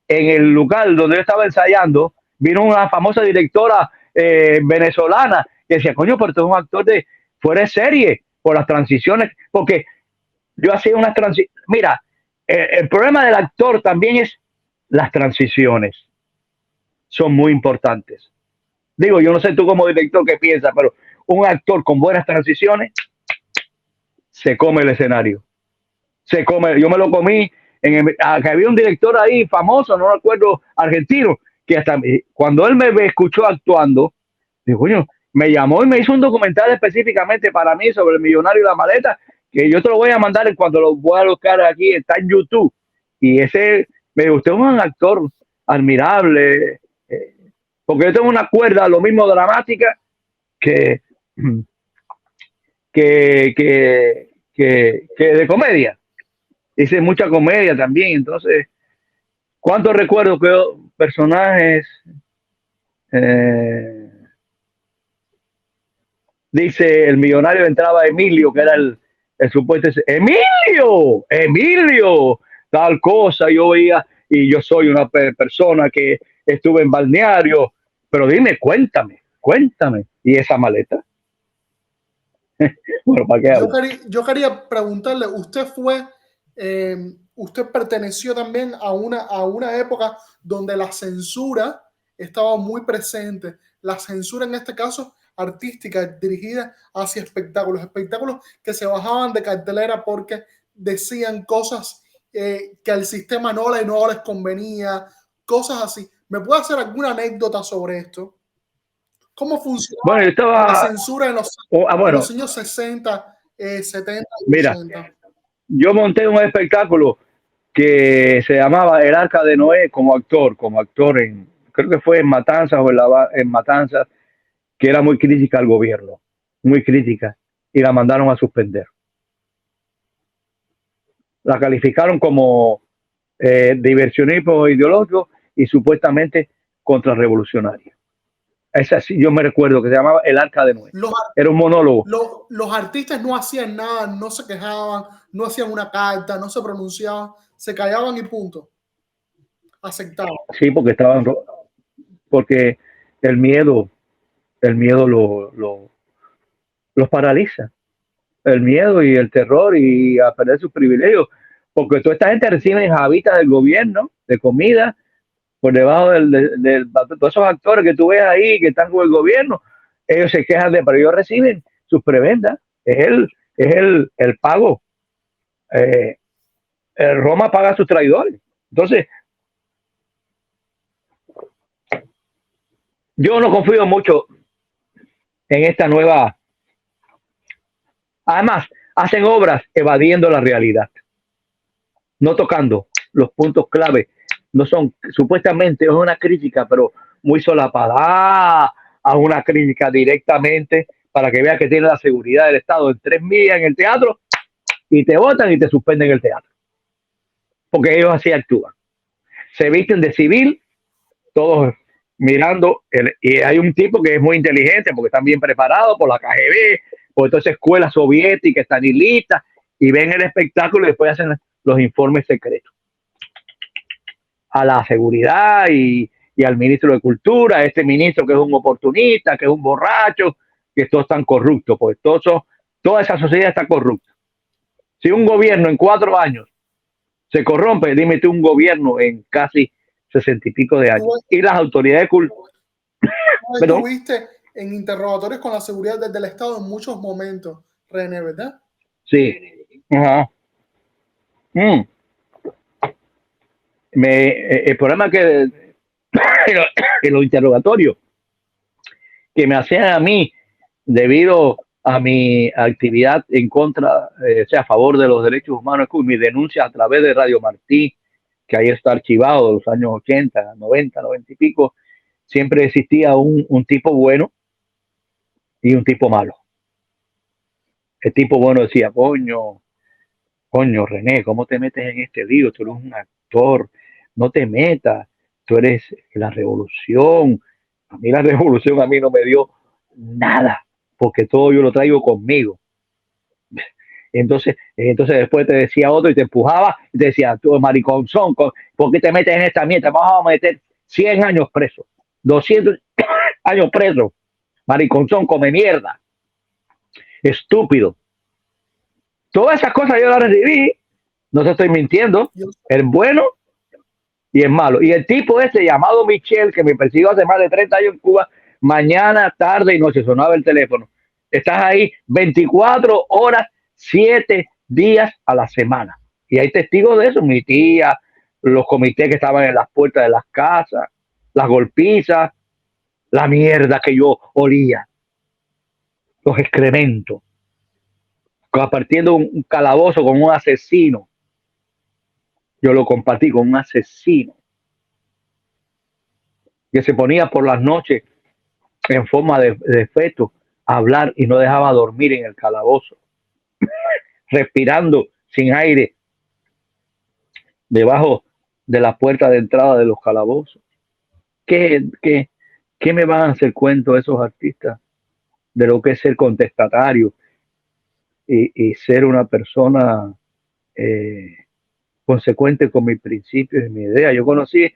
En el lugar donde yo estaba ensayando, vino una famosa directora venezolana que decía, coño, pero tú eres un actor de fuera de serie por las transiciones, porque yo hacía unas transiciones. Mira, el problema del actor también es las transiciones. Son muy importantes. Digo, yo no sé tú como director qué piensas, pero un actor con buenas transiciones se come el escenario. Se come, yo me lo comí que había un director ahí famoso, no recuerdo, argentino, que hasta cuando él me escuchó actuando, dijo, coño, me llamó y me hizo un documental específicamente para mí sobre El Millonario y la Maleta, que yo te lo voy a mandar en cuanto lo voy a buscar aquí, está en YouTube. Y ese, me dijo, usted es un actor admirable, porque yo tengo una cuerda, lo mismo dramática, que, que de comedia. Hice mucha comedia también, entonces, ¿cuántos recuerdo que personajes? Eh, dice el millonario entraba Emilio, que era el supuesto Emilio, tal cosa, yo veía, y yo soy una persona que estuve en balneario, pero dime, cuéntame, ¿y esa maleta? Bueno, ¿para qué hablo? Yo quería preguntarle, usted perteneció también a una época donde la censura estaba muy presente, la censura en este caso artística dirigida hacia espectáculos que se bajaban de cartelera porque decían cosas que al sistema no les convenía, cosas así. ¿Me puede hacer alguna anécdota sobre esto? ¿Cómo funcionaba Bueno, yo la estaba, censura en bueno, los años 60, 70 y mira, 80? yo monté un espectáculo que se llamaba El Arca de Noé como actor creo que fue en Matanzas o en Matanzas, que era muy crítica al gobierno, muy crítica, y la mandaron a suspender. La calificaron como diversionismo ideológico y supuestamente contrarrevolucionaria. Esa sí, yo me recuerdo que se llamaba El Arca de Noé. Era un monólogo. Los artistas no hacían nada, no se quejaban, no hacían una carta, no se pronunciaban, se callaban y punto. Aceptaban. Sí, porque el miedo los paraliza. El miedo y el terror y a perder sus privilegios. Porque toda esta gente recibe jabitas del gobierno, de comida, por debajo todos esos actores que tú ves ahí que están con el gobierno, ellos se quejan pero ellos reciben sus prebendas, es el pago. Roma paga a sus traidores. Entonces, yo no confío mucho en esta nueva. Además, hacen obras evadiendo la realidad, no tocando los puntos clave. No son, supuestamente es una crítica, pero muy solapada. A una crítica directamente para que vea que tiene la seguridad del Estado en 3 millas en el teatro y te votan y te suspenden el teatro. Porque ellos así actúan. Se visten de civil, todos mirando. Y hay un tipo que es muy inteligente porque están bien preparados por la KGB, por toda esa escuela soviética, están listas y ven el espectáculo y después hacen los informes secretos a la seguridad y al ministro de Cultura, a este ministro que es un oportunista, que es un borracho, que todos están corruptos, pues toda esa sociedad está corrupta. Si un gobierno en 4 años se corrompe, dime tú un gobierno en casi 60 y pico de años. Y las autoridades estuviste en interrogatorios con la seguridad desde el Estado en muchos momentos, René, ¿verdad? Sí. Ajá. El problema es que en los interrogatorios que me hacían a mí debido a mi actividad en contra, o sea, a favor de los derechos humanos, mi denuncia a través de Radio Martí, que ahí está archivado de los años 80, 90, 90 y pico, siempre existía un tipo bueno y un tipo malo. El tipo bueno decía, coño, René, ¿cómo te metes en este lío? Tú eres un actor, no te metas, tú eres la revolución. A mí la revolución a mí no me dio nada, porque todo yo lo traigo conmigo. Entonces después te decía otro y te empujaba y te decía, tú mariconzón, ¿por qué te metes en esta mierda? Vamos a meter 100 años preso, 200 años preso, mariconzón, come mierda, estúpido. Todas esas cosas yo las recibí, no te estoy mintiendo, el bueno y el malo. Y el tipo ese llamado Michel, que me persiguió hace más de 30 años en Cuba, mañana, tarde y noche sonaba el teléfono. Estás ahí 24 horas, 7 días a la semana. Y hay testigos de eso, mi tía, los comités que estaban en las puertas de las casas, las golpizas, la mierda que yo olía, los excrementos, compartiendo un calabozo con un asesino. Yo lo compartí con un asesino que se ponía por las noches en forma de feto a hablar y no dejaba dormir en el calabozo, respirando sin aire debajo de la puerta de entrada de los calabozos. ¿Qué me van a hacer cuento esos artistas de lo que es ser contestatario y ser una persona consecuente con mis principios y mi idea? Yo conocía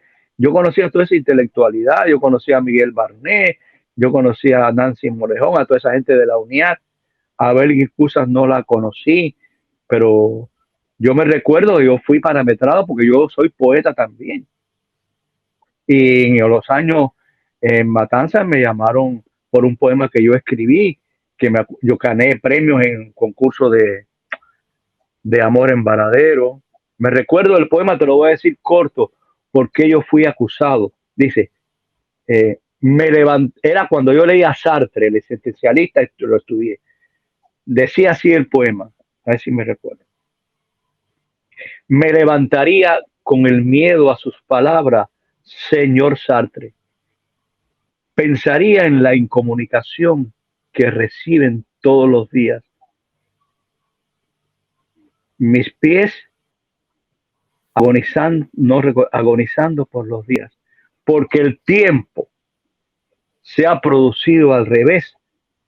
toda esa intelectualidad, yo conocía a Miguel Barnet, yo conocía a Nancy Morejón, a toda esa gente de la UNIAD. A Belgis Cusas no la conocí, pero yo me recuerdo, yo fui parametrado porque yo soy poeta también. Y en los años en Matanzas me llamaron por un poema que yo escribí, yo gané premios en concurso de amor en Varadero. Me recuerdo el poema, te lo voy a decir corto, porque yo fui acusado. Dice, era cuando yo leía a Sartre, el existencialista, lo estudié. Decía así el poema, a ver si me recuerdo. Me levantaría con el miedo a sus palabras, señor Sartre. Pensaría en la incomunicación que reciben todos los días. Mis pies agonizando por los días, porque el tiempo se ha producido al revés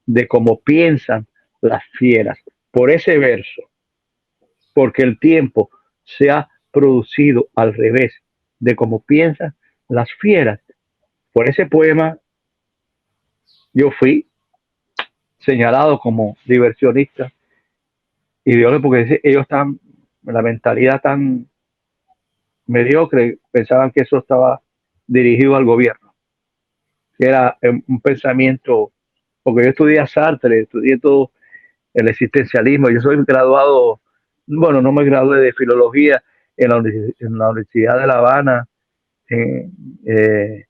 de como piensan las fieras. Por ese verso, porque el tiempo se ha producido al revés de como piensan las fieras. Por ese poema yo fui señalado como diversionista ideólogo, porque ellos están la mentalidad tan mediocre, pensaban que eso estaba dirigido al gobierno, que era un pensamiento, porque yo estudié a Sartre, estudié todo el existencialismo, yo soy graduado, bueno, no me gradué de filología, en la Universidad de La Habana. eh, eh,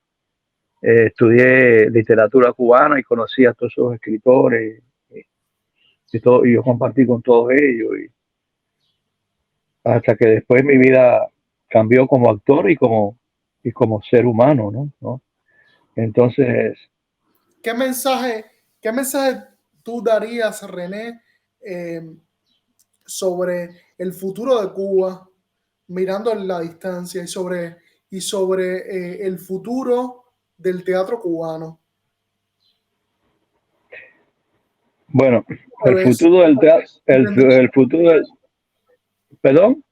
Estudié literatura cubana y conocí a todos esos escritores y todo, y yo compartí con todos ellos. Hasta que después mi vida cambió como actor y como ser humano, ¿no? Entonces, ¿Qué mensaje, qué mensaje tú darías, René, eh, sobre el futuro de Cuba, mirando en la distancia y sobre el futuro del teatro cubano? bueno, el ¿Ves? futuro del teatro, el futuro del, perdón.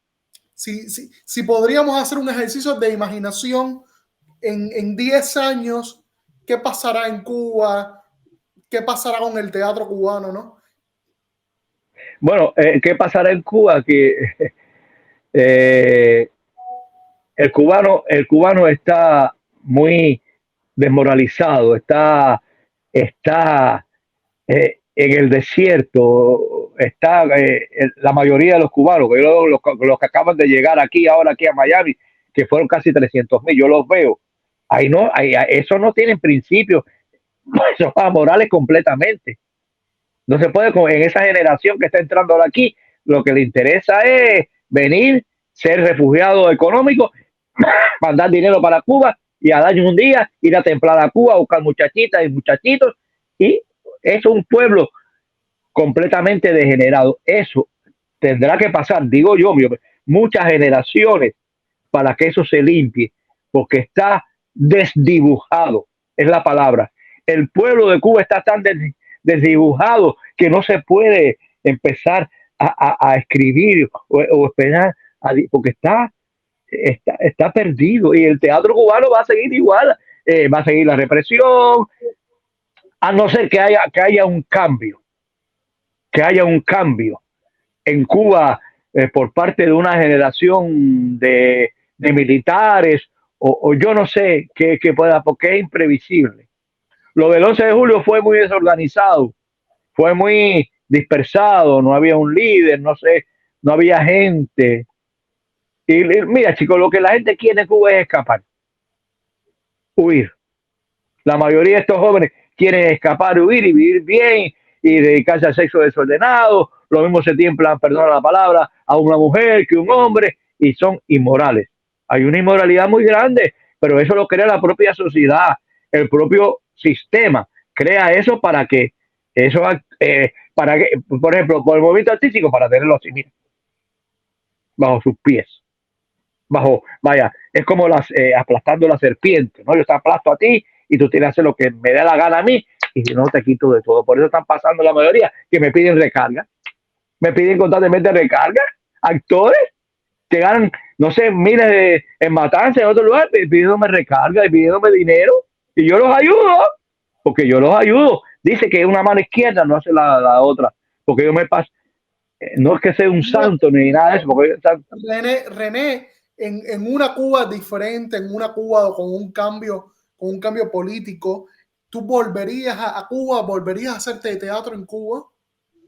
Si podríamos hacer un ejercicio de imaginación en 10 años, ¿qué pasará en Cuba? ¿Qué pasará con el teatro cubano, no? Bueno, ¿qué pasará en Cuba? Que eh, el cubano está muy desmoralizado, está en el desierto, está la mayoría de los cubanos, los que acaban de llegar aquí a Miami, que fueron casi 300,000, yo los veo. Ahí no, eso no tienen principios, son amorales completamente. No se puede, en esa generación que está entrando ahora aquí, lo que le interesa es venir, ser refugiado económico, mandar dinero para Cuba y a darle un día, ir a templar a Cuba, a buscar muchachitas y muchachitos. Y es un pueblo completamente degenerado. Eso tendrá que pasar, digo yo, muchas generaciones para que eso se limpie, porque está desdibujado, es la palabra. El pueblo de Cuba está tan desdibujado que no se puede empezar a escribir o esperar, porque está perdido y el teatro cubano va a seguir igual, va a seguir la represión, a no ser que haya un cambio, que haya un cambio en Cuba por parte de una generación de militares o yo no sé qué pueda, porque es imprevisible. Lo del 11 de julio fue muy desorganizado, fue muy dispersado, no había un líder, no sé, no había gente. Y mira, chicos, lo que la gente quiere en Cuba es escapar, huir. La mayoría de estos jóvenes quieren escapar, huir y vivir bien y dedicarse al sexo desordenado. Lo mismo se tiemblan, perdón la palabra, a una mujer que un hombre y son inmorales. Hay una inmoralidad muy grande, pero eso lo crea la propia sociedad, el propio sistema. Crea eso para que, eso, para que, por ejemplo, por el movimiento artístico, para tenerlo así, mira, bajo sus pies. Vaya, es como aplastando la serpiente, ¿no? Yo te aplasto a ti y tú tienes que hacer lo que me dé la gana a mí y si no te quito de todo. Por eso están pasando la mayoría que me piden recarga, me piden constantemente recarga, actores que ganan, no sé, miles en Matanza, en otro lugar, pidiéndome recarga y pidiéndome dinero y yo los ayudo, porque yo los ayudo. Dice que una mano izquierda no hace la otra, porque yo me paso, no es que sea un santo ni nada de eso, porque René, en una Cuba diferente, en una Cuba con un cambio político, ¿tú volverías a Cuba? ¿Volverías a hacerte teatro en Cuba?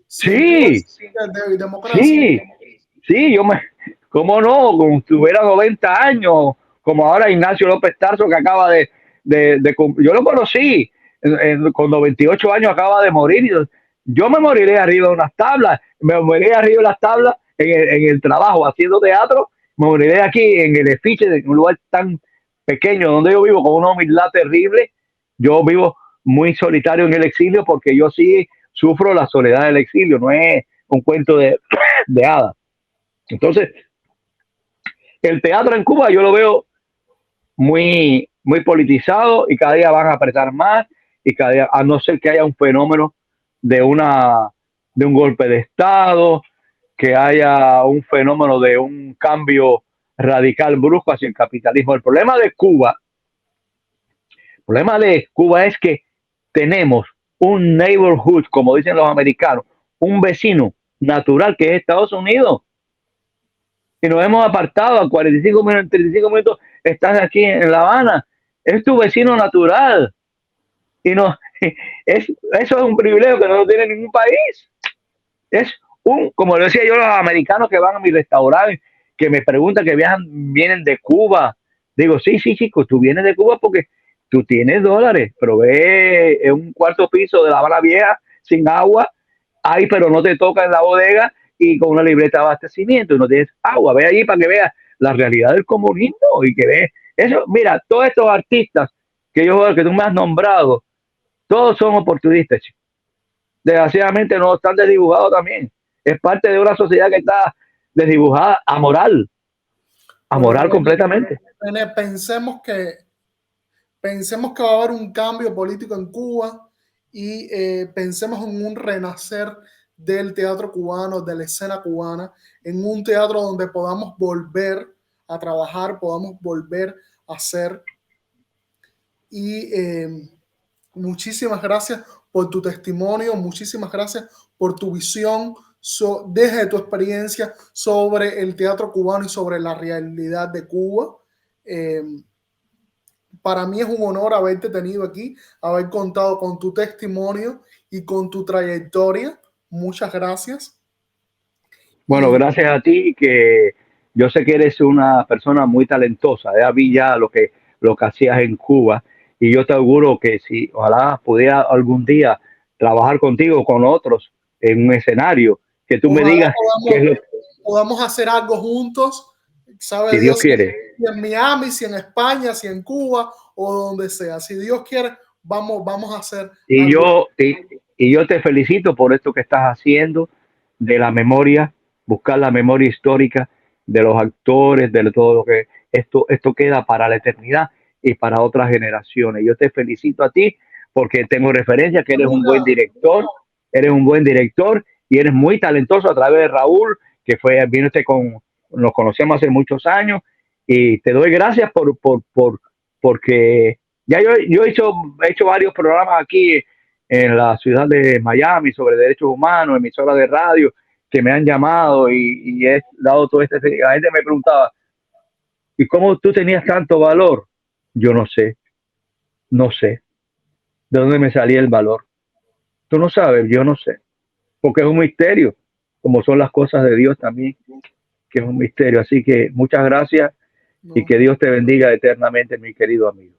Si en Cuba sí, de democracia. sí, sí, ¿cómo no? Como si tuviera 90 años, como ahora Ignacio López Tarso, que acaba yo lo conocí, con 98 años acaba de morir. Yo me moriré arriba de unas tablas, me moriré arriba de las tablas en el trabajo, haciendo teatro, me moriré aquí en el Efiche, en un lugar tan pequeño donde yo vivo, con una humildad terrible. Yo vivo muy solitario en el exilio porque yo sí sufro la soledad del exilio, no es un cuento de hadas. Entonces, el teatro en Cuba yo lo veo muy politizado y cada día van a apretar más y cada día, a no ser que haya un fenómeno de de un golpe de Estado, que haya un fenómeno de un cambio radical brusco hacia el capitalismo. El problema de Cuba es que tenemos un neighborhood, como dicen los americanos, un vecino natural que es Estados Unidos y nos hemos apartado a 45 minutos, 35 minutos, estás aquí en La Habana, es tu vecino natural. Y no, eso es un privilegio que no lo tiene ningún país. Es como lo decía yo, los americanos que van a mi restaurante que me preguntan que vienen de Cuba. Digo, sí, chicos, tú vienes de Cuba porque tú tienes dólares, pero ve en un cuarto piso de La Habana Vieja sin agua, ahí, pero no te toca en la bodega y con una libreta de abastecimiento y no tienes agua. Ve allí para que veas la realidad del comunismo y que veas eso. Mira, todos estos artistas que tú me has nombrado, todos son oportunistas, chicos. Desgraciadamente no están desdibujados también. Es parte de una sociedad que está desdibujada, amoral Pero completamente. René, pensemos que va a haber un cambio político en Cuba y pensemos en un renacer del teatro cubano, de la escena cubana, en un teatro donde podamos volver a trabajar, podamos volver a hacer. Y muchísimas gracias por tu testimonio, muchísimas gracias por tu visión desde tu experiencia sobre el teatro cubano y sobre la realidad de Cuba. Para mí es un honor haberte tenido aquí, haber contado con tu testimonio y con tu trayectoria. Muchas gracias. Bueno, gracias a ti, que yo sé que eres una persona muy talentosa. Ya vi ya lo que hacías en Cuba y yo te auguro que si ojalá pudiera algún día trabajar contigo, con otros, en un escenario, que tú me Ojalá digas qué es lo que, podamos hacer algo juntos. Sabe si Dios Dios si quiere. en Miami, si en España, si en Cuba o donde sea. Si Dios quiere, vamos a hacer Y algo. yo te felicito por esto que estás haciendo de la memoria, buscar la memoria histórica de los actores, de todo lo que esto queda para la eternidad y para otras generaciones. Yo te felicito a ti porque tengo referencia que eres un buen director y eres muy talentoso a través de Raúl, que nos conocemos hace muchos años y te doy gracias porque ya he hecho varios programas aquí en la ciudad de Miami sobre derechos humanos, emisoras de radio que me han llamado y he dado todo este. La gente me preguntaba, ¿y cómo tú tenías tanto valor? Yo no sé de dónde me salía el valor. Tú no sabes, yo no sé, porque es un misterio, como son las cosas de Dios también, que es un misterio. Así que muchas gracias y No. que Dios te bendiga eternamente, mi querido amigo.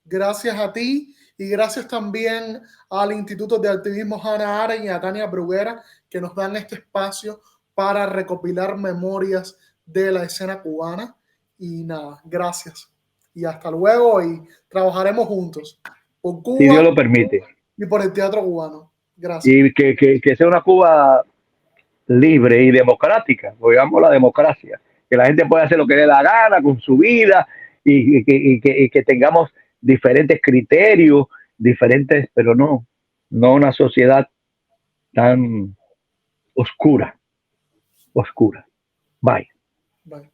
Gracias a ti y gracias también al Instituto de Activismo Hannah Arendt y a Tania Bruguera que nos dan este espacio para recopilar memorias de la escena cubana. Y nada, gracias. Y hasta luego y trabajaremos juntos por Si Dios Cuba lo permite. y por el teatro cubano. Gracias. Y que sea una Cuba libre y democrática, digamos la democracia, que la gente pueda hacer lo que le dé la gana con su vida y que tengamos diferentes criterios, pero no una sociedad tan oscura. Bye. Bye.